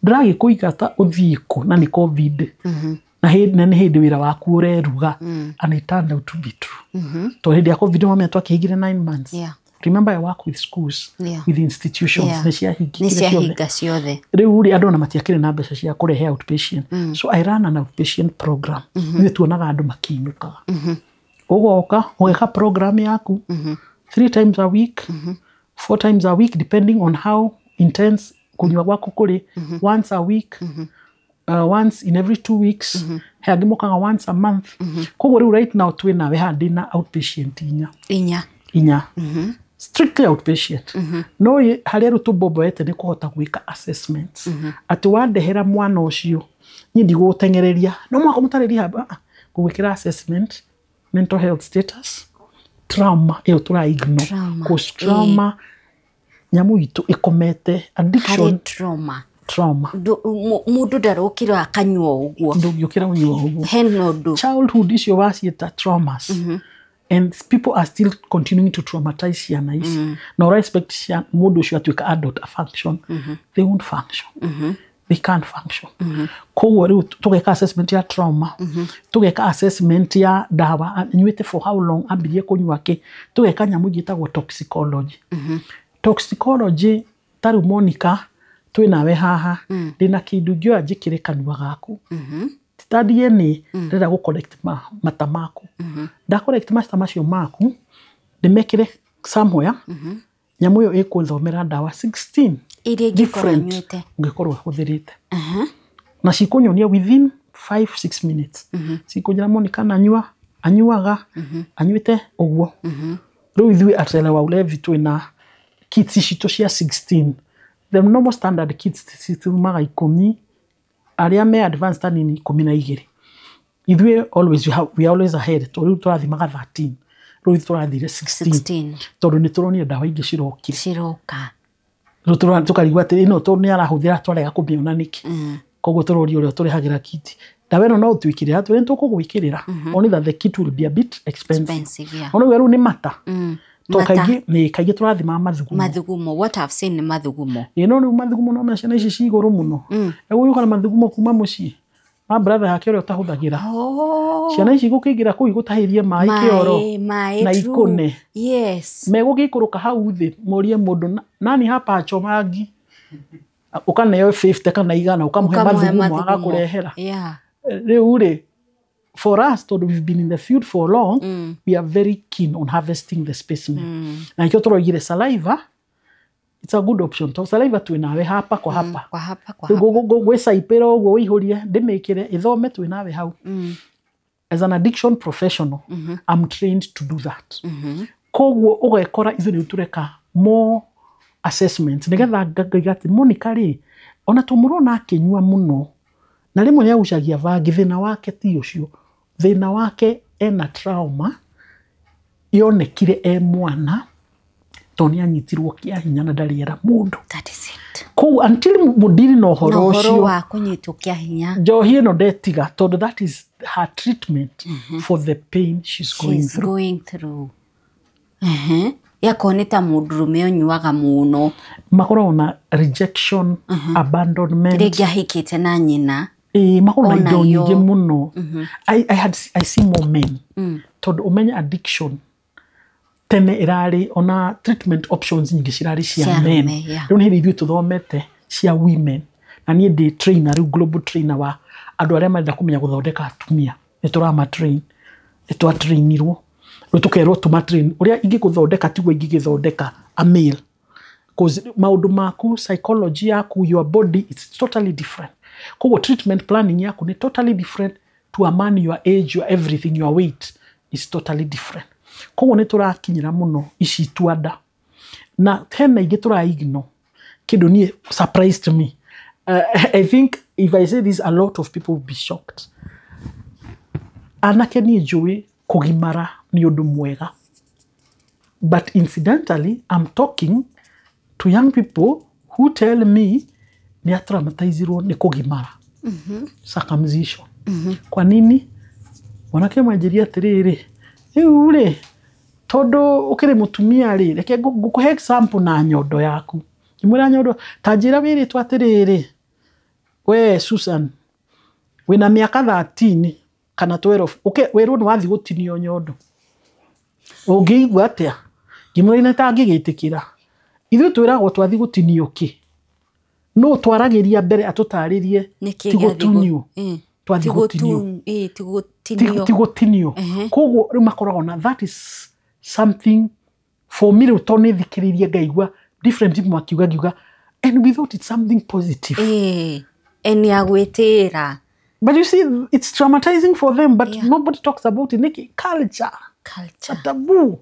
ndiragi kuiga ta uthiiku na ni covid na ni hindi wira waku ureruga and it turned out to be true to hindi ya covid mama twakihigire 9 months remember I work with schools with institutions niciahinga ciothe riu ri andu na matiakire na mbeca cia kurehe outpatient so I ran an outpatient program ni tuonaga andu makinuka ugoka ugeka program yaku 3 times a week 4 times a week depending on how intense kunywa gwako kuri once a week once in every 2 weeks hagi mukaga once a month koguo riu right now twina we handi na outpatient inya strictly outpatient no haria rutumbobo ete ni kuhota gwika assessments ati wandehera mwana ucio ni ndigutengereria no mwako mutareri haba gwikira assessment mental health status trauma iyo tura ignore post trauma nyamu itu ikomete addiction trauma mundu ndarukira akanywa uguo ndugukira unywa uguo henodu childhood icio wasieta traumas and people are still continuing to traumatize ciana ici no respect mundu ucio atuika adult a function they won't function they can't function koguo riu tugeka assessment ya trauma tugeka assessment ya dawa nywite for how long ambirie kunywa ki tugeka nyamu gitagwo toxicology toxicology taru Monica twinawe haha ndina kindu ngioya njikire kanua gaku titadie ni ndenda go collect mata maku da collect mata macio maku ndimekire somewhere nyamu yo ikuthomera dawa 16 iria different ngikorwa huthirite na cikunyonia within 5-6 minutes cikunjira Monica anyuaga anywite uguo riu ithui atelewa ulevi twina kits citu cia 16 the normal standard kits citumaga 10 aria me advanced ni 12 Ithuĩ always we always ahead. Tondũ tũrathimaga 13. Rĩu tũrathire 16. Tondũ nĩ tũronire ndawa ingĩ cirokire. Ciroka. Rĩu tũkarigua atĩ ĩno tondũ nĩ arahũthĩra twarega kũmĩona nĩkĩ. Koguo tũroria ũrĩa tũrĩhagĩra kiti. Ndawa ĩno no ũtwĩkĩrĩra atĩ nĩ tũkũgwĩkĩrĩra. Only that the kit will be a bit expensive. Ona rĩu nĩ mata. Kaingĩ tũrathimaga mathugumo. Mathugumo. What I've seen nĩ mathugumo. No rĩu mathugumo no mena ciana ici ci igũrũ mũno. Rĩu ũyũka na mathugumo kuma mũciĩ. Ma brother yake ũrĩa ũtahũthagĩra. Ciana ici gũkĩingĩra kũu igũtahĩrie maĩ kĩoro na ikũne. Yes. Megũgĩikũrũka hau thĩ morie mũndũ nani hapa achomangi. Ũkaneo 50 kana 100 ũkamũhe mathugumo agakũrehera. Rĩu rĩ, for us, tondũ we've been in the field for long, we are very keen on harvesting the specimen. Na ikio tũroigire saliva, it's a good option. Tondũ saliva twĩnawe hapa kwa hapa. Gwĩcaipĩra ũguo wĩihũrie ndĩmĩkĩre ĩthome twĩnawe hau. As an addiction professional, I'm trained to do that. Koguo ũgekora ithuĩ nĩ tũreka more assessments. Nĩgetha ngaiga atĩ Monica rĩ, ona tũmũrona akĩnyua mũno. Na rĩmwe nĩagucagia bangi, thĩna wake ti ũcio. Thĩna wake ena trauma yonekire mwana tondũ nĩanyitirwo kĩa hinya na ndarĩera mũndũ. That is it. Koguo until mũndiri na ũhoro ũcio. Ũhoro wa kũnyitwo kĩa hinya. Njohi ĩno ndetiga tondũ that is her treatment for the pain she's going through. Yakoneta mũndũrũme ũnyuaga mũno. Makoragwo na rejection, abandonment. Rĩngĩ ahikĩte na nyina. Makoragwo na indo nyingĩ mũno. I see more men. Tondũ ũmenye addiction tene ĩrarĩ ona treatment options nyingĩ cirarĩ cia men. Rĩu nĩ hĩndĩ ithuĩ tũthomete cia women. Na niĩ ndĩ trainer rĩu global trainer wa andũ arĩa marenda kũmenya gũthondeka atumia. Nĩ tũramatrain. Nĩ twatrainirwo. Rĩu tũkerwo tũmatrain ũrĩa ingĩgũthondeka tiguo ingĩgĩthondeka a male. Because maũndũ maku, psychology yaku, your body, it's totally different. Koguo treatment planning yaku ni totally different to a man, your age, your everything, your weight is totally different. Koguo ni tũrakinyĩra mũno ici tuanda. Na hena ingĩ tũraigno. Kĩndũ niĩ surprised me. I think if I say this, a lot of people will be shocked. Anake niĩ njũĩ kũgimara ni ũndũ mwega. But incidentally, I'm talking to young people who tell me ni atraumatizirwo ni kũgimara. Circumcision. Kwa nini? Wanake manjiria atĩrĩrĩ, rĩu rĩ, tondũ ũkĩrĩ mũtumia rĩ, reke ngũkũhe example na nyondo yaku. Ngĩmwĩra nyondo, ta njĩra wĩrĩtwo atĩrĩrĩ, we Susan, wĩna mĩaka 13 kana 12, wĩrwo nĩ wathiĩ gũtinio nyondo. Ũngĩigua atĩa? Ngĩmwĩra itangĩgĩtĩkĩra. Ithuĩ twĩragwo twathiĩ gũtinio kĩ? No twaragĩria mbere atũtarĩrie ti gũtunio. Twathiĩ gũtinio. Ti gũtinio. Koguo rĩu makoragwo na that is something for me to nĩ thikĩrĩrie ngaigua different people makiuga and we thought it's something positive. Eni agwĩtĩra. But you see, it's traumatizing for them, but nobody talks about it. Niki culture. A taboo.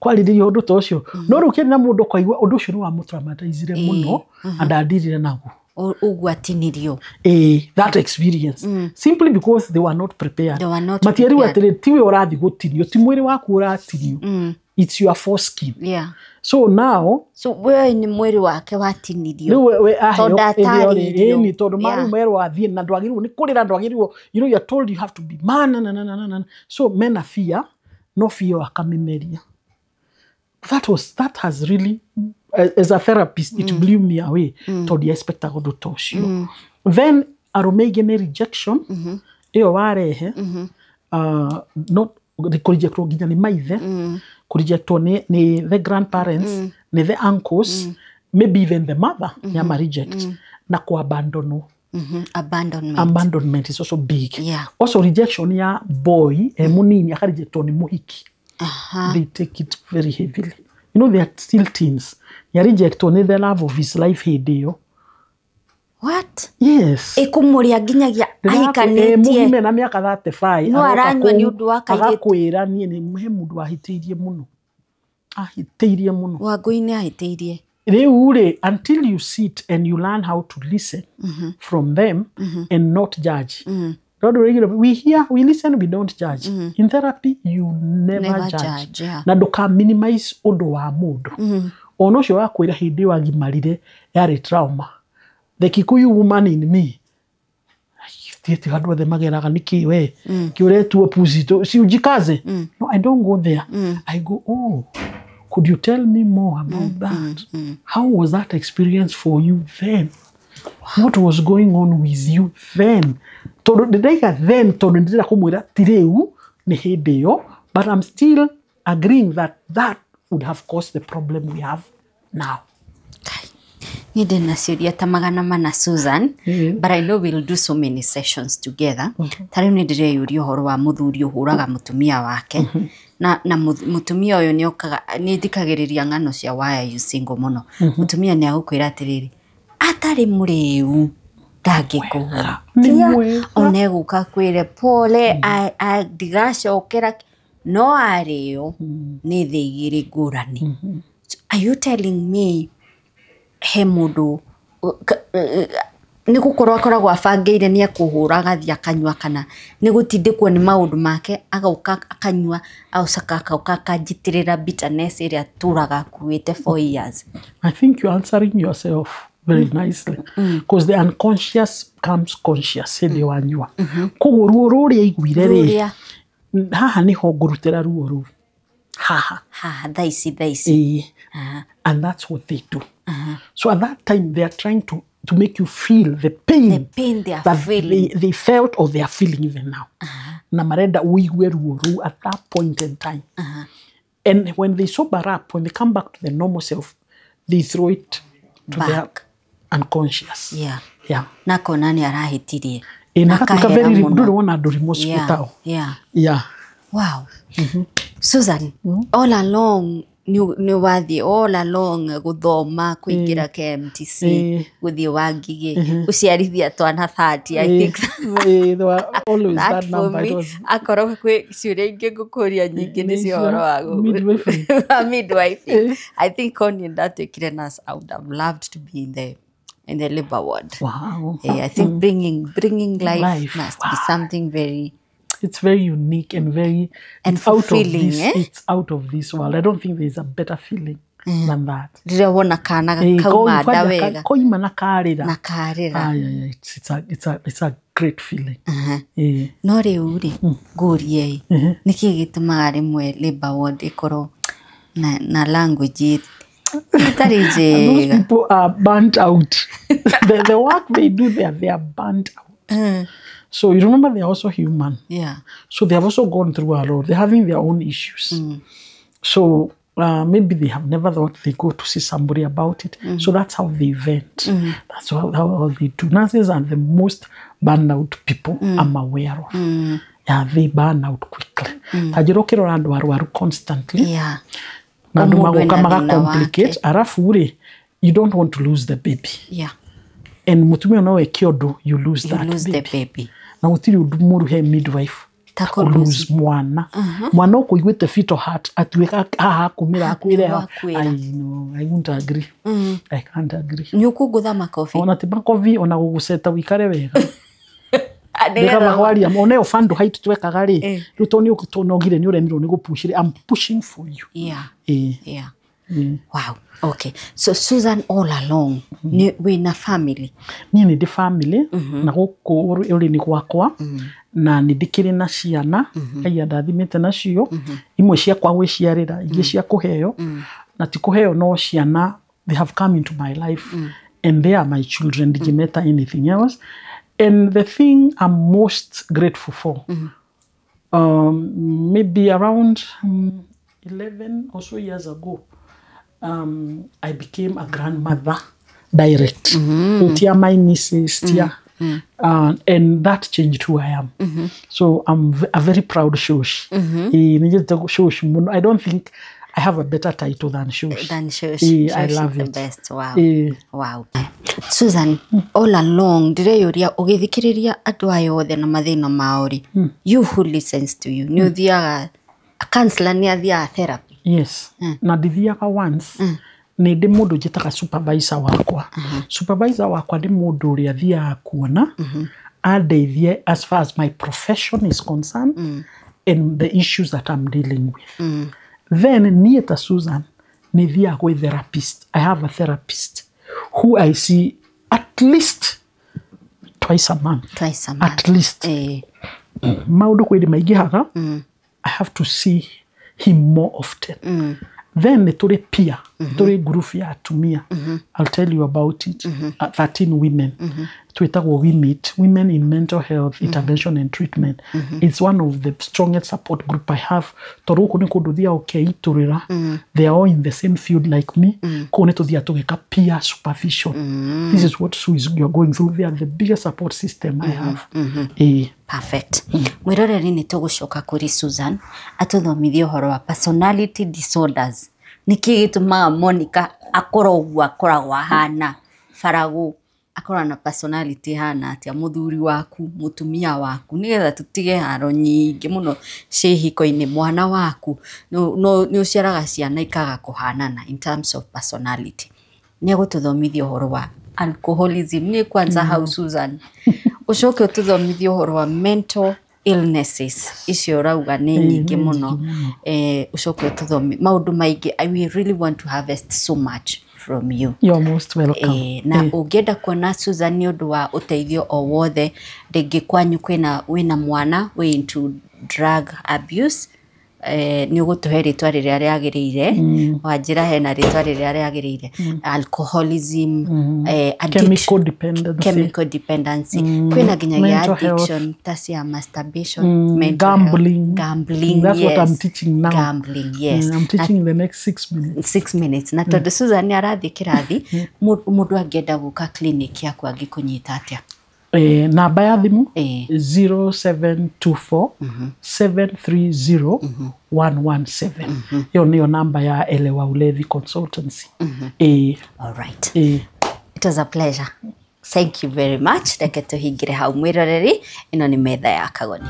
Kwarĩrĩria ũndũ ta ũcio. No rĩu kĩrĩ na mũndũ kwaigua ũndũ ũcio nĩ wamũtraumatizire mũno andadirire naguo. Ũgwatinirio. That experience. Simply because they were not prepared. Matiariwa atĩrĩ tiwe ũrathiĩ gũtinio, ti mwĩrĩ waku ũratinio. It's your foreskin. So now, we ni mwĩrĩ wake watinirio. Tondũ atarĩirio. Tondũ merwo athiĩ na ndwagĩrĩirwo nĩ kũrĩra, ndwagĩrĩirwo, you know, you're told you have to be man. So men are fear, no fear wakamĩmeria. That has really, as a therapist, it blew me away. Tondũ expecta ũndũ ta ũcio. Then arũme aingĩ nĩ rejection ĩyo warehe, not kũrejectwo nginya nĩ maithe, kũrejectwo nĩ the grandparents, nĩ the uncles, maybe even the mother yama reject, na kuabandonwo. Abandonment is also big. Also rejection ya boy munini akarejectwo nĩ mũhiki. They take it very heavily. You know, they are still teens. You reject only the love of his life hĩndĩ ĩyo. What? Yes. Ĩkũmũrĩa nginyagia ahikanĩtie. Mũgime na mĩaka 35. No aranyua nĩ ũndũ wa kairĩtu. Agakwĩra niĩ nĩ mũhe mũndũ ahĩtĩirie mũno. Ahĩtĩirie mũno. Wangũi ahĩtĩirie. Rĩu rĩ, until you sit and you learn how to listen from them and not judge. we listen, we don't judge. In therapy, you never judge. Na nduka minimize undu wa mundu. Ono cio wakwira hindi wagimarire yari trauma. The Kikuyu woman in me. Tieti handu othe mageraga niki we. Kiuretu opposite. Si ujikaze. No, I don't go there. I go, oh, could you tell me more about that? How was that experience for you then? What was going on with you then? Tondu ndira kumwira tireu ni hindi yo, but I'm still agreeing that that would have caused the problem we have now. Nide na ciuria ta magana mana Susan, but I know we'll do so many sessions together. Tari ni ndire yuri horo wa muthuri uhuraga mutumia wake. Na mutumia uyu ni ndikagiriria ngano cia why are you single muno. Mutumia ni agukwira atiriri atari muriu ndangikuhura. Oneguka kwire pole ndigacokera no ariyo ni thigiri ngurani. Are you telling me he mundu ni gukorwo akoragwo abangeire ni akuhura gathia kanywa kana ni gutindikwo ni maundu make agauka akanywa aucaka akauka akanjitirira bitterness iria turaga kuite 4 years? I think you're answering yourself very nicely, because the unconscious becomes conscious hindi wanyua. Koguo ruo ruria igwire ri haha niho ngurutira ruo ru haha thaisi and that's what they do. So at that time they are trying to make you feel the pain they are feeling. They felt or they are feeling even now. Na marenda uigwe ruo ru at that point in time. And when they sober up, when they come back to their normal self, they throw it to their unconscious. Yeah. Nako nani arahitirie. Nakatuka very ribudu wana do remorseful. Yeah. Wow. Susan, all along ni wathi all along guthoma kuingira KMTC guthie Wangige uciarithia twana 30. I think they were always that number. Akoro kwi ciuria ingi ngukuria nyingi ni cio horo wa midwife. I think on that Kirenas I would have loved to be in the labor ward. Wow. I think bringing life must be something very. It's very unique and very fulfilling. It's out of this world. I don't think there's a better feeling than that. Rira wona kana kauma dawega. Koima na karira. Na karira. It's a great feeling. No riu ri ngurie niki gitumaga rimwe labor ward ikoro na language those people are burnt out. the work they do there, they are burnt out. So you remember they're also human. Yeah. So they have also gone through a lot. They're having their own issues. So maybe they have never thought they go to see somebody about it. So that's how they vent. That's how they do. Nurses are the most burned out people I'm aware of. Yeah, they burn out quickly. Tajirokero andu waru constantly. Yeah. Nandu magoka maga complicate. Arafu ure, you don't want to lose the baby. Yeah. And mutumia no ekiodo, you lose the baby. Na utiri udumuru he midwife. Tako lose mwana. Mwana uko igwete feet or heart. Atuweka haha kumira akwire. I won't agree. I can't agree. Nyuku gutha makofi. Ona tiba kofi ona guguseta wikare wega. Ndeka magwaria one ofandu haitu twekaga ri. Rutoni ukutonogire ni uremirwo ni gupushire. I'm pushing for you. Yeah. Wow. Okay. So Susan, all along, we na family. Ni ndi family na guku uri ni gwakwa na ni ndikiri na ciana aya ndathimite nacio imwe cia kwa gwiciarira ingi cia kuheo na ti kuheo no ciana. They have come into my life and they are my children. Digimeta anything else. And the thing I'm most grateful for, maybe around 11 or so years ago, I became a grandmother direct. Tia my nieces, and that changed who I am. So I'm a very proud Shosh. I don't think I have a better title than Shosh. I love it. The best. Wow. Wow. Susan, all along, direyuria ugithikiriria andu ayo othe na mathina maori. You who listens to you, ni uthiaga a counselor ni athia therapy. Yes. Na dithiaga once. Ni ndi mundu njitaga supervisor wakwa. Supervisor wakwa ndi mundu uri athia kuona andeithie as far as my profession is concerned and the issues that I'm dealing with. Then niĩ ta Susan nĩ thiaga gwĩ therapist. I have a therapist who I see at least twice a month. At least. Maundu kwĩrĩ maingĩhaga. I have to see him more often. Then nĩtũrĩ peer, nĩtũrĩ group ya atumia. I'll tell you about it. 13 women. Twĩtagwo We Meet, Women in Mental Health Intervention and Treatment. It's one of the strongest support group I have. Tondũ gũkũ nĩ kũndũ thiaga ũkeitũrĩra. They are all in the same field like me. Kũu nĩ tũthiaga tũgeka peer supervision. This is what you're going through. They are the biggest support system I have. Perfect. Mwiroreri nĩ tũgũcoka kũrĩ Susan atũthomithie ũhoro wa personality disorders. Nĩkĩ gĩtũmaga Monica akoragwo ahana Faragu akorwo na personality hana atia mũthuri waku mũtumia waku nĩgetha tũtige haro nyingĩ mũno cihiko-inĩ mwana waku nĩ ũciaraga ciana ikaga kũhanana in terms of personality. Nĩ gũtũthomithia ũhoro wa alcoholism nĩ kwanza hau Susan. Ucoke ũtũthomithie ũhoro wa mental illnesses icio rauga nĩ nyingĩ mũno. Ucoke ũtũthomithie maũndũ maingĩ. I really want to harvest so much from you. You're most welcome. Na ũngĩenda kuona Susan nĩ ũndũ wa ũteithio o wothe rĩngĩ kwanyu wĩna mwana we into drug abuse nĩ ũgũtũhe rĩtwa rĩrĩa rĩagĩrĩire wanjĩra hena rĩtwa rĩrĩa rĩagĩrĩire alcoholism chemical dependency kwĩna nginyagia addiction tasia masturbation gambling. That's what I'm teaching now. Gambling, yes. I'm teaching in the next 6 minutes. 6 minutes. Na tondũ Susan nĩ arathiĩ kĩrathi mũndũ angĩenda gũka clinic yaku angĩkũnyita atĩa? Namba ya thimu 0724 730 117. Hiyo ndio namba ya Elewa Ulevi Consultancy. All right. It was a pleasure. Thank you very much. Reke tũhingĩre hau mwĩroreri. Ĩno nĩ metha ya Kagoni.